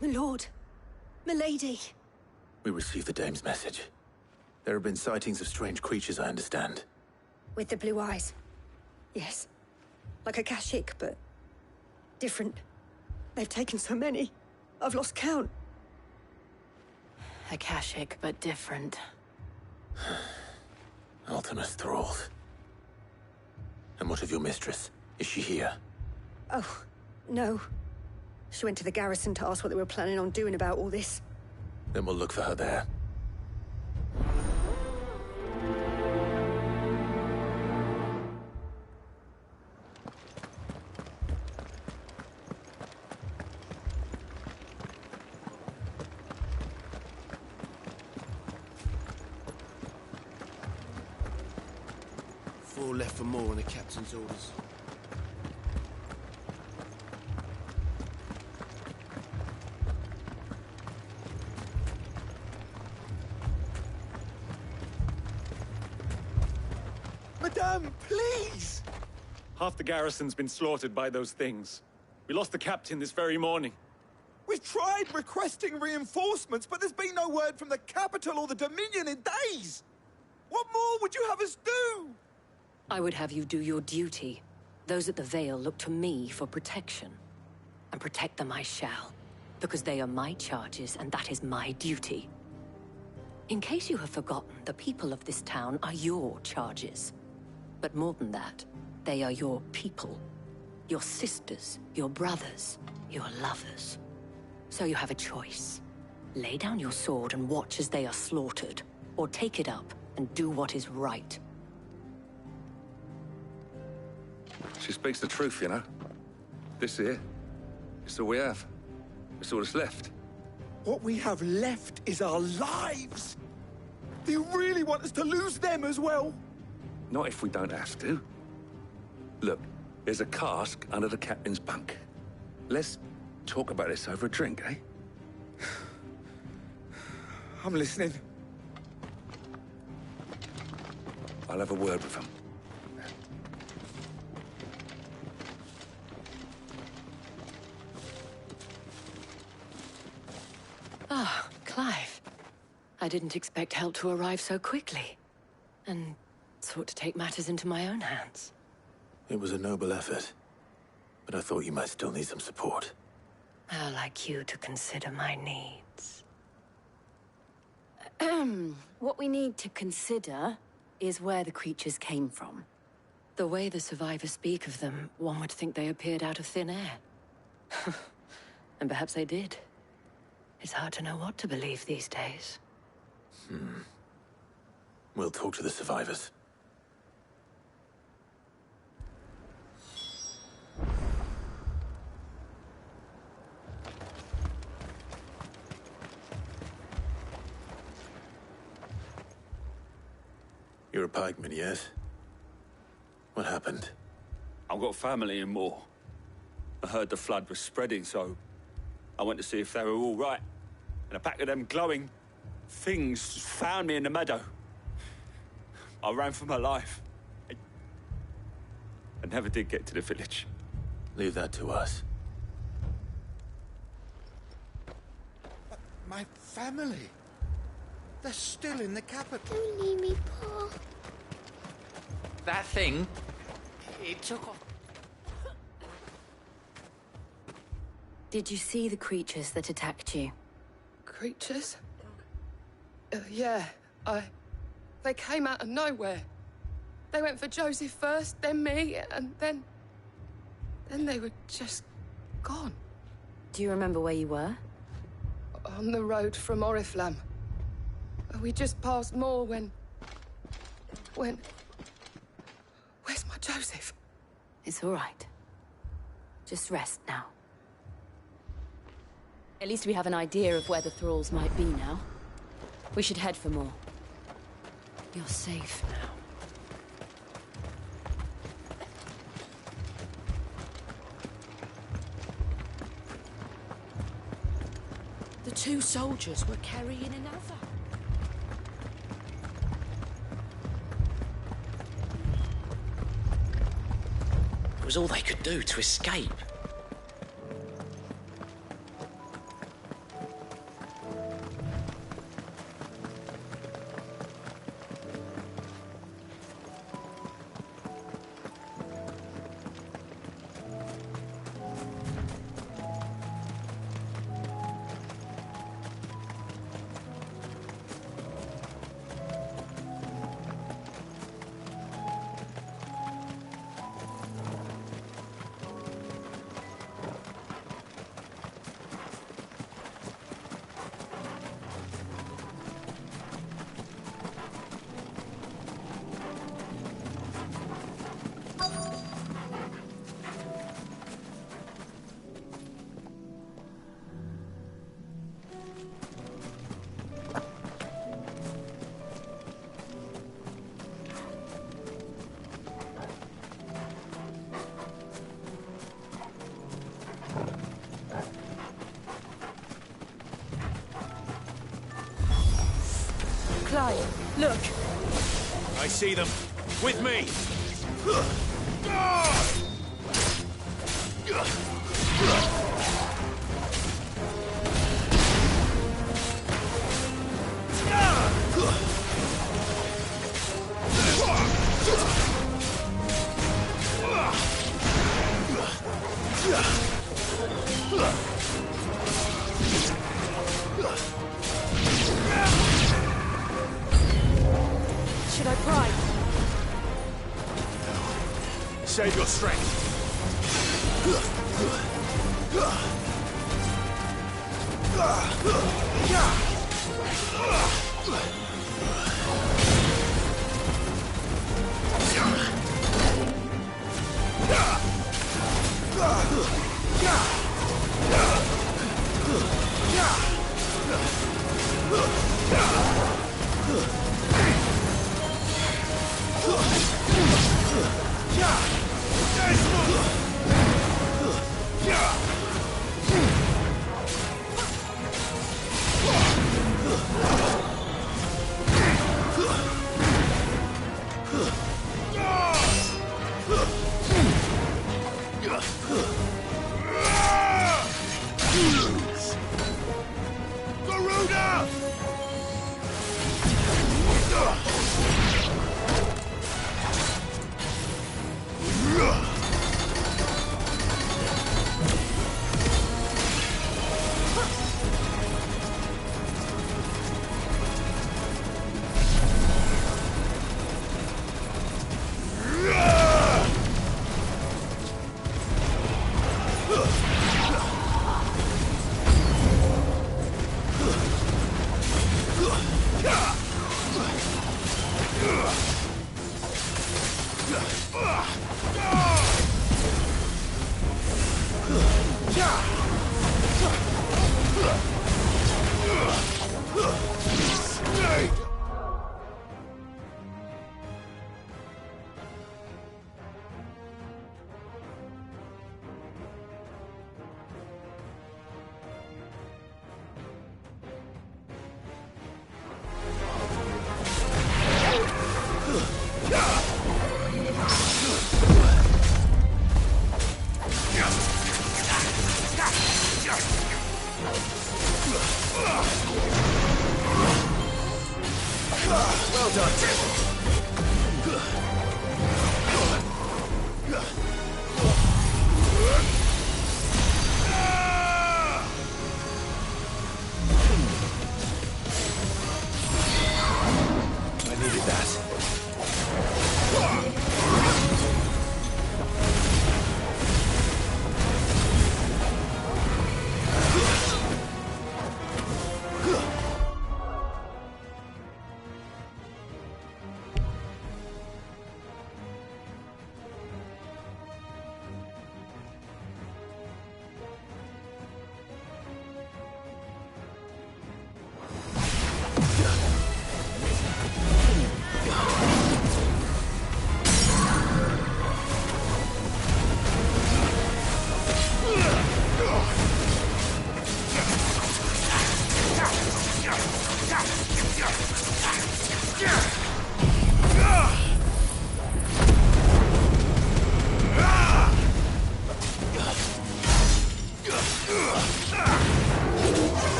My lord. My lady. We received the dame's message. There have been sightings of strange creatures, I understand. With the blue eyes. Yes. Like a Kashik, but different. They've taken so many. I've lost count. Akashic, but different. Ultimus thralls. And what of your mistress? Is she here? Oh, no. She went to the garrison to ask what they were planning on doing about all this. Then we'll look for her there. Four left for more on the captain's orders. Madame, please! Half the garrison's been slaughtered by those things. We lost the captain this very morning. We've tried requesting reinforcements, but there's been no word from the capital or the Dominion in days! What more would you have us do? I would have you do your duty. Those at the Vale look to me for protection. And protect them I shall. Because they are my charges, and that is my duty. In case you have forgotten, the people of this town are your charges. But more than that, they are your people. Your sisters, your brothers, your lovers. So you have a choice. Lay down your sword and watch as they are slaughtered, or take it up and do what is right. She speaks the truth, you know. This here, it's all we have. It's all that's left. What we have left is our lives! Do you really want us to lose them as well? Not if we don't have to. Look, there's a cask under the captain's bunk. Let's talk about this over a drink, eh? I'm listening. I'll have a word with him. Ah, Clive. I didn't expect help to arrive so quickly. And sought to take matters into my own hands. It was a noble effort. But I thought you might still need some support. How like you to consider my needs. What we need to consider is where the creatures came from. The way the survivors speak of them, one would think they appeared out of thin air. And perhaps they did. It's hard to know what to believe these days. We'll talk to the survivors. You're a pikeman, yes? What happened? I've got family in Moor. I heard the flood was spreading, so I went to see if they were all right. And a pack of them glowing things found me in the meadow. I ran for my life. I never did get to the village. Leave that to us. My family. They're still in the capital. Don't leave me, Paul. That thing, it took off. Did you see the creatures that attacked you? Creatures? Yeah, They came out of nowhere. They went for Joseph first, then me, and then they were just gone. Do you remember where you were? On the road from Oriflamme. We just passed Moor when... Where's my Joseph? It's all right. Just rest now. At least we have an idea of where the thralls might be now. We should head for Moor. You're safe now. The two soldiers were carrying another. It was all they could do to escape. Look! I see them. With me! Should I pry? Save your strength.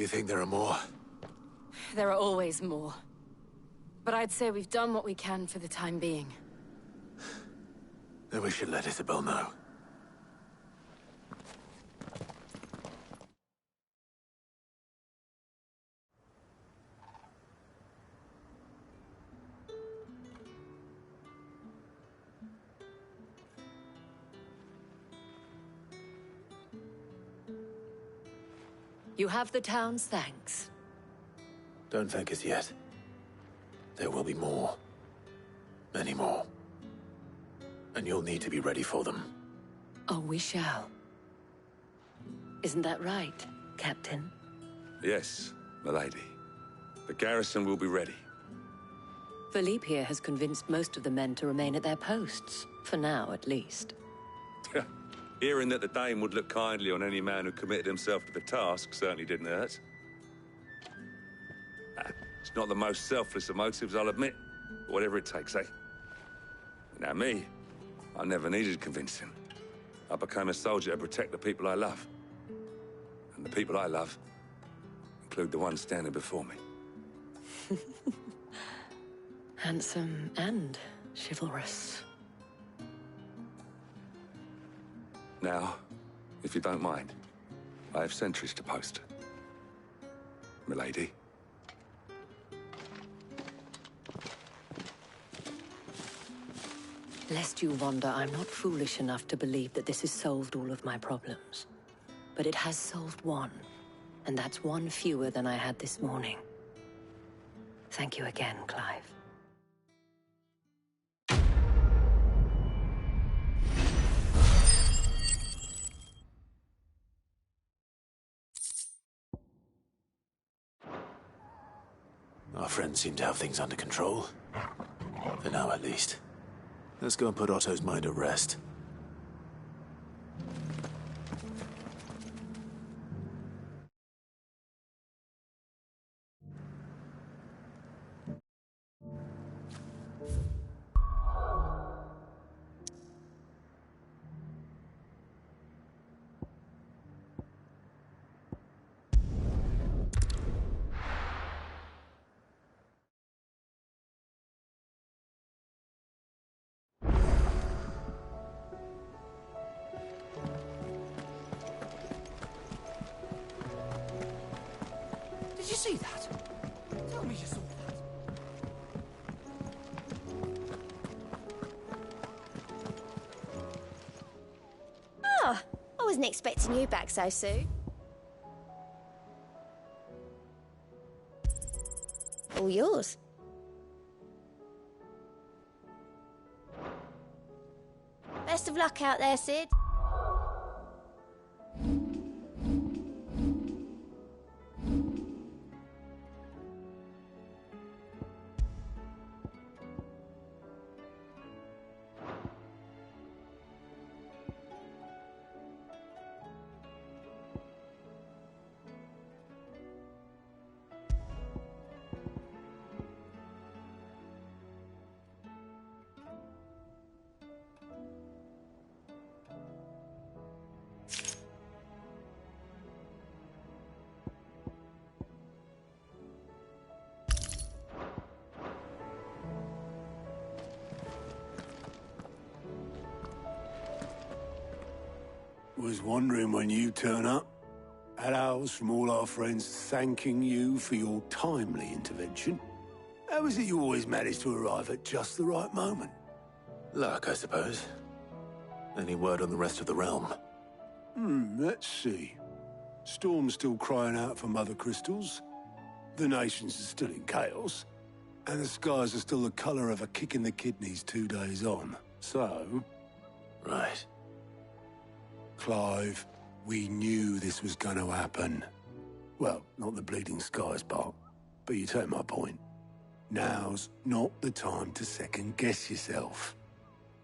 You think there are more? There are always more. But I'd say we've done what we can for the time being. Then we should let Isabel know. You have the town's thanks. Don't thank us yet. There will be more. Many more. And you'll need to be ready for them. Oh, we shall. Isn't that right, Captain? Yes, milady. The garrison will be ready. Philippe here has convinced most of the men to remain at their posts. For now, at least. Hearing that the Dame would look kindly on any man who committed himself to the task certainly didn't hurt. It's not the most selfless of motives, I'll admit. But whatever it takes, eh? Now me, I never needed convincing. I became a soldier to protect the people I love. And the people I love include the ones standing before me. Handsome and chivalrous. Now, if you don't mind, I have sentries to post. Milady. Lest you wonder, I'm not foolish enough to believe that this has solved all of my problems. But it has solved one, and that's one fewer than I had this morning. Thank you again, Clive. Our friends seem to have things under control. For now, at least. Let's go and put Otto's mind at rest. Did you see that? Tell me you saw that. Oh, I wasn't expecting you back so soon. All yours. Best of luck out there, Sid. Was wondering when you turn up. Had owls from all our friends thanking you for your timely intervention. How is it you always manage to arrive at just the right moment? Luck, I suppose. Any word on the rest of the realm? Let's see. Storm's still crying out for mother crystals. The nations are still in chaos. And the skies are still the colour of a kick in the kidneys 2 days on. So... Right. Clive, we knew this was going to happen. Well, not the bleeding skies part, but you take my point. Now's not the time to second-guess yourself.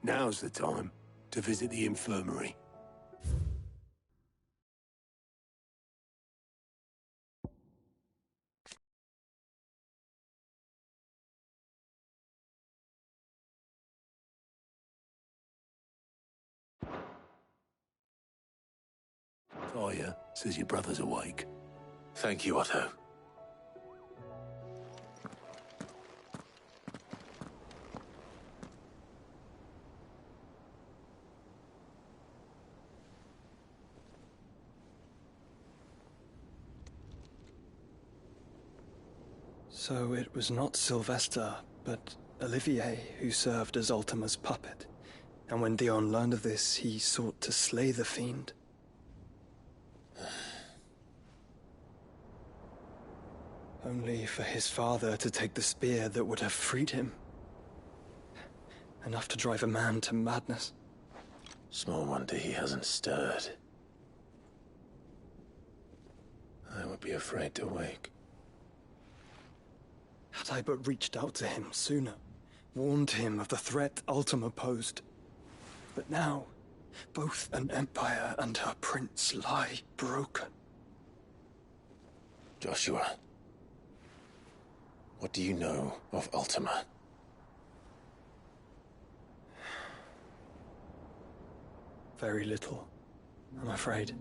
Now's the time to visit the infirmary. Talia says your brother's awake. Thank you, Otto. So it was not Sylvester, but Olivier who served as Ultima's puppet. And when Dion learned of this, he sought to slay the fiend. Only for his father to take the spear that would have freed him. Enough to drive a man to madness. Small wonder he hasn't stirred. I would be afraid to wake. Had I but reached out to him sooner, warned him of the threat Ultima posed. But now, both an empire and her prince lie broken. Joshua, what do you know of Ultima? Very little, I'm afraid.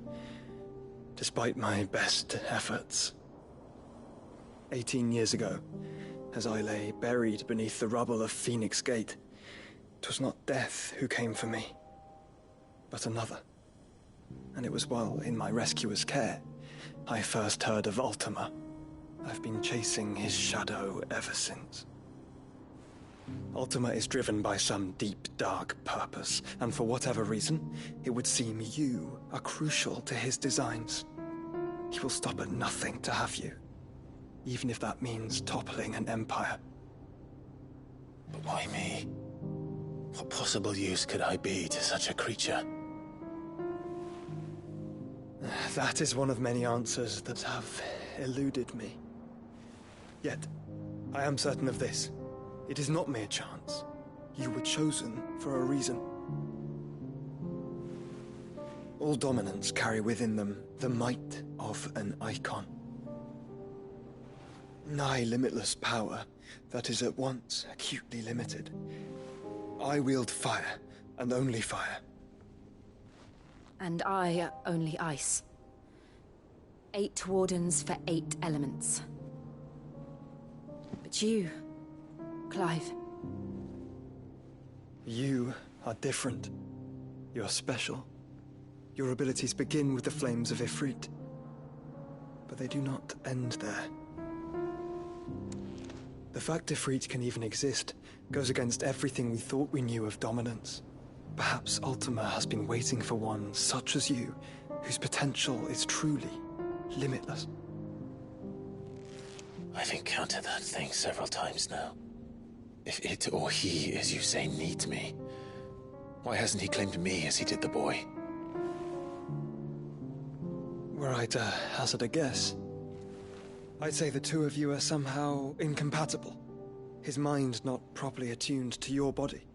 Despite my best efforts. 18 years ago, as I lay buried beneath the rubble of Phoenix Gate, 'twas not death who came for me, but another. And it was while in my rescuer's care, I first heard of Ultima. I've been chasing his shadow ever since. Ultima is driven by some deep, dark purpose, and for whatever reason, it would seem you are crucial to his designs. He will stop at nothing to have you, even if that means toppling an empire. But why me? What possible use could I be to such a creature? That is one of many answers that have eluded me. Yet, I am certain of this. It is not mere chance. You were chosen for a reason. All dominants carry within them the might of an icon. Nigh limitless power that is at once acutely limited. I wield fire, and only fire. And I only ice. 8 wardens for 8 elements. But you, Clive. You are different. You're special. Your abilities begin with the flames of Ifrit. But they do not end there. The fact Ifrit can even exist goes against everything we thought we knew of dominance. Perhaps Ultima has been waiting for one such as you, whose potential is truly limitless. I've encountered that thing several times now. If it or he, as you say, needs me, why hasn't he claimed me as he did the boy? Were I to hazard a guess, I'd say the two of you are somehow incompatible. His mind not properly attuned to your body.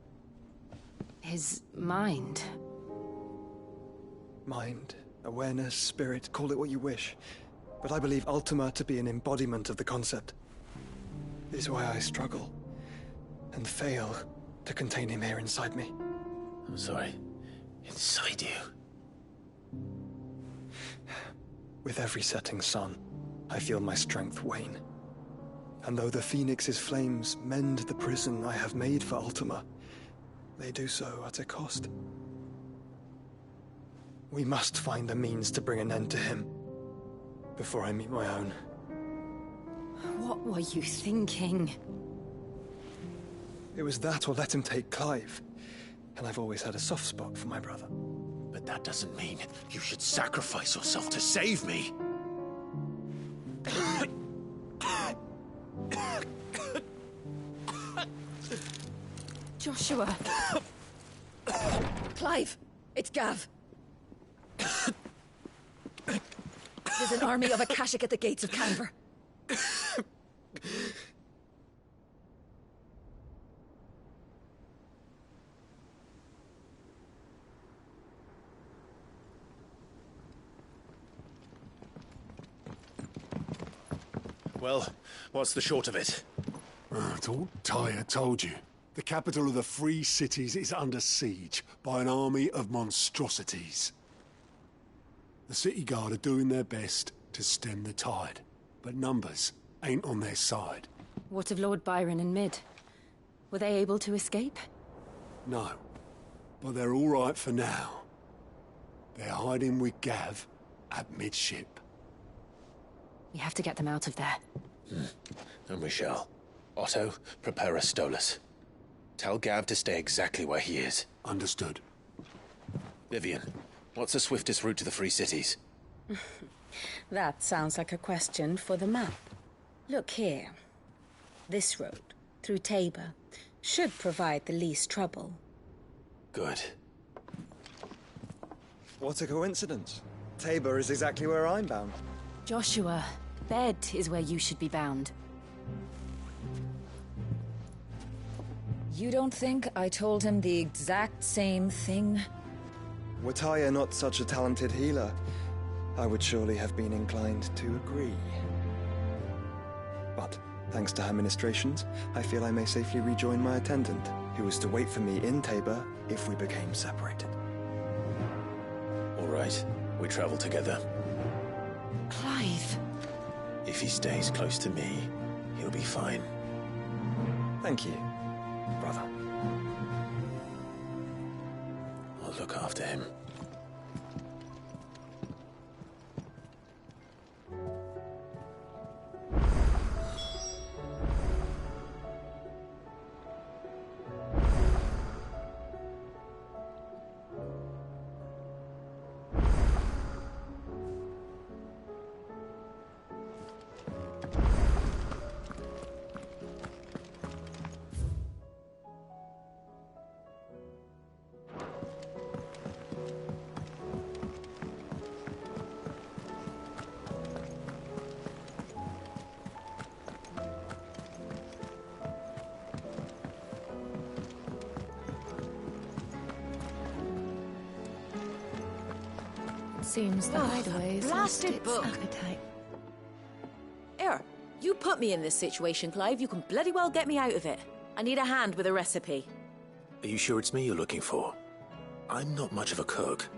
His mind? Mind, awareness, spirit, call it what you wish. But I believe Ultima to be an embodiment of the concept. This is why I struggle and fail to contain him here inside me. I'm sorry. Inside you? With every setting sun, I feel my strength wane. And though the Phoenix's flames mend the prison I have made for Ultima, they do so at a cost. We must find a means to bring an end to him before I meet my own. What were you thinking? It was that or let him take Clive. And I've always had a soft spot for my brother. But that doesn't mean you should sacrifice yourself to save me. Joshua. Clive, it's Gav. There's an army of Akashic at the gates of Canver. Well, what's the short of it? Don't I told you. The capital of the Free Cities is under siege by an army of monstrosities. The city guard are doing their best, to stem the tide, but numbers ain't on their side. What of Lord Byron and Mid? Were they able to escape? No, but they're all right for now. They're hiding with Gav at midship. We have to get them out of there. And we shall. Otto, prepare a Stolas. Tell Gav to stay exactly where he is. Understood. Vivian, what's the swiftest route to the Free Cities? That sounds like a question for the map. Look here. This road, through Tabor, should provide the least trouble. Good. What a coincidence. Tabor is exactly where I'm bound. Joshua, bed is where you should be bound. You don't think I told him the exact same thing? Were Tyre not such a talented healer, I would surely have been inclined to agree. But, thanks to her ministrations, I feel I may safely rejoin my attendant, who was to wait for me in Tabor if we became separated. All right, we travel together. Clive. If he stays close to me, he'll be fine. Thank you, brother. I'll look after him. Seems the hideaways blasted book. Appetite. Here, you put me in this situation, Clive. You can bloody well get me out of it. I need a hand with a recipe. Are you sure it's me you're looking for? I'm not much of a cook.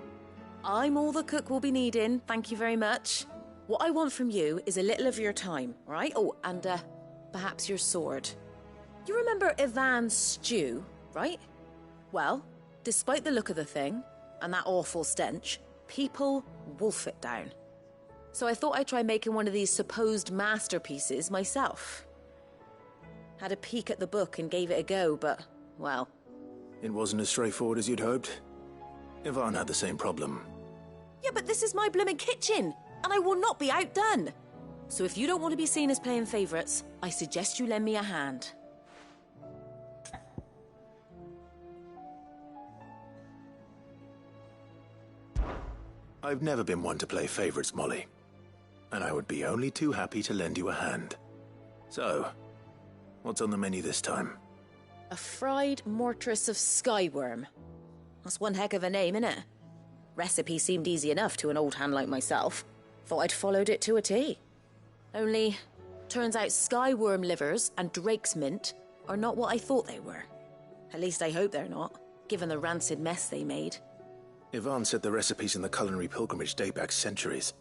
I'm all the cook will be needing, thank you very much. What I want from you is a little of your time, all right? Oh, and perhaps your sword. You remember Ivan's stew, right? Well, despite the look of the thing, and that awful stench, people wolf it down. So I thought I'd try making one of these supposed masterpieces myself. Had a peek at the book and gave it a go, but, well... It wasn't as straightforward as you'd hoped. Ivan had the same problem. Yeah, but this is my blooming kitchen, and I will not be outdone. So if you don't want to be seen as playing favourites, I suggest you lend me a hand. I've never been one to play favourites, Molly. And I would be only too happy to lend you a hand. So, what's on the menu this time? A fried mortress of skyworm. That's one heck of a name, innit? Recipe seemed easy enough to an old hand like myself. Thought I'd followed it to a T. Only, turns out skyworm livers and drake's mint are not what I thought they were. At least I hope they're not, given the rancid mess they made. Ivan said the recipes in the culinary pilgrimage date back centuries.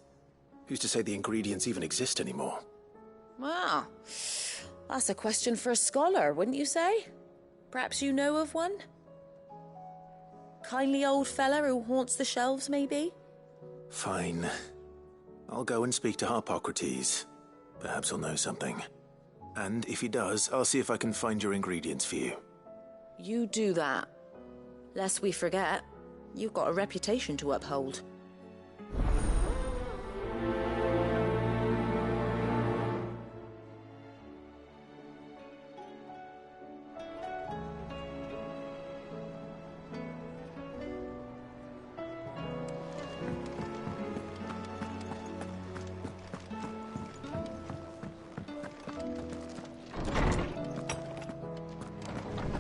Who's to say the ingredients even exist anymore? Well, that's a question for a scholar, wouldn't you say? Perhaps you know of one? Kindly old fella who haunts the shelves, maybe? Fine. I'll go and speak to Harpocrates. Perhaps he'll know something. And if he does, I'll see if I can find your ingredients for you. You do that. Lest we forget, you've got a reputation to uphold.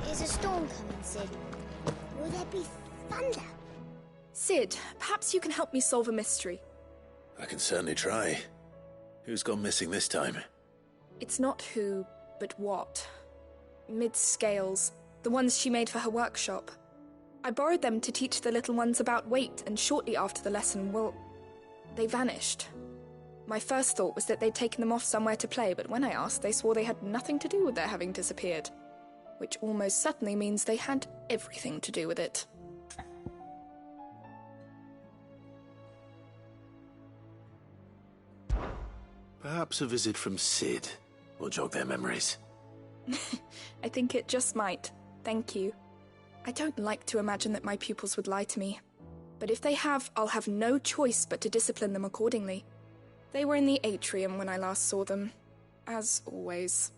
Is a storm coming, Sid? Will there be thunder? Sid, perhaps you can help me solve a mystery. I can certainly try. Who's gone missing this time? It's not who, but what. Mid's scales, the ones she made for her workshop. I borrowed them to teach the little ones about weight, and shortly after the lesson, well, they vanished. My first thought was that they'd taken them off somewhere to play, but when I asked, they swore they had nothing to do with their having disappeared. Which almost certainly means they had everything to do with it. Perhaps a visit from Sid will jog their memories. I think it just might. Thank you. I don't like to imagine that my pupils would lie to me. But if they have, I'll have no choice but to discipline them accordingly. They were in the atrium when I last saw them. As always.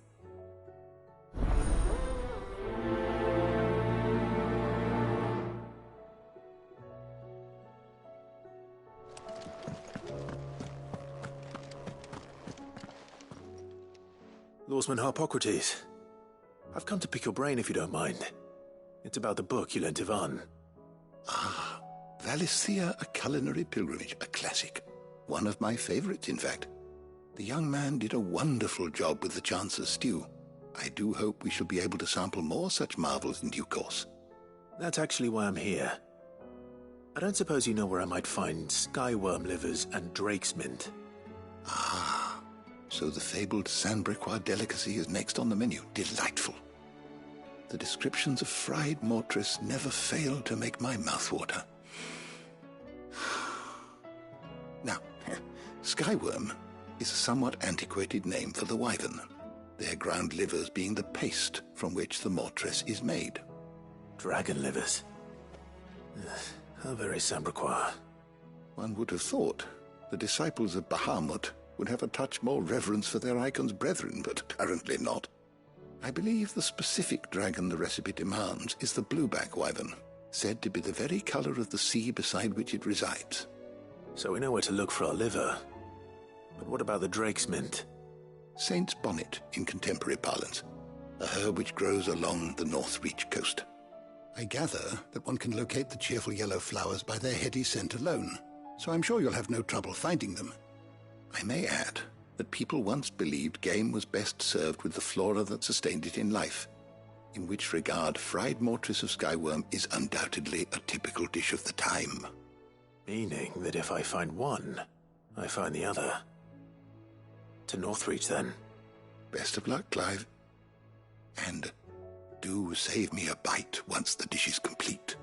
Lawsman Harpocrates, I've come to pick your brain if you don't mind. It's about the book you lent Ivan. Ah, Valisthea, A Culinary Pilgrimage, a classic. One of my favorites, in fact. The young man did a wonderful job with the Chance's stew. I do hope we shall be able to sample more such marvels in due course. That's actually why I'm here. I don't suppose you know where I might find skyworm livers and drake's mint. Ah, so the fabled Sandbrequois delicacy is next on the menu. Delightful. The descriptions of fried mortress never fail to make my mouth water. Now, skyworm is a somewhat antiquated name for the wyvern, their ground livers being the paste from which the mortress is made. Dragon livers. How very Sandbrequois. One would have thought the disciples of Bahamut would have a touch more reverence for their icon's brethren, but apparently not. I believe the specific dragon the recipe demands is the blueback wyvern, said to be the very color of the sea beside which it resides. So we know where to look for our liver. But what about the drake's mint? Saint's bonnet in contemporary parlance, a herb which grows along the North Reach coast. I gather that one can locate the cheerful yellow flowers by their heady scent alone, so I'm sure you'll have no trouble finding them. I may add that people once believed game was best served with the flora that sustained it in life, in which regard fried mortress of skyworm is undoubtedly a typical dish of the time. Meaning that if I find one, I find the other. To Northreach, then. Best of luck, Clive. And do save me a bite once the dish is complete.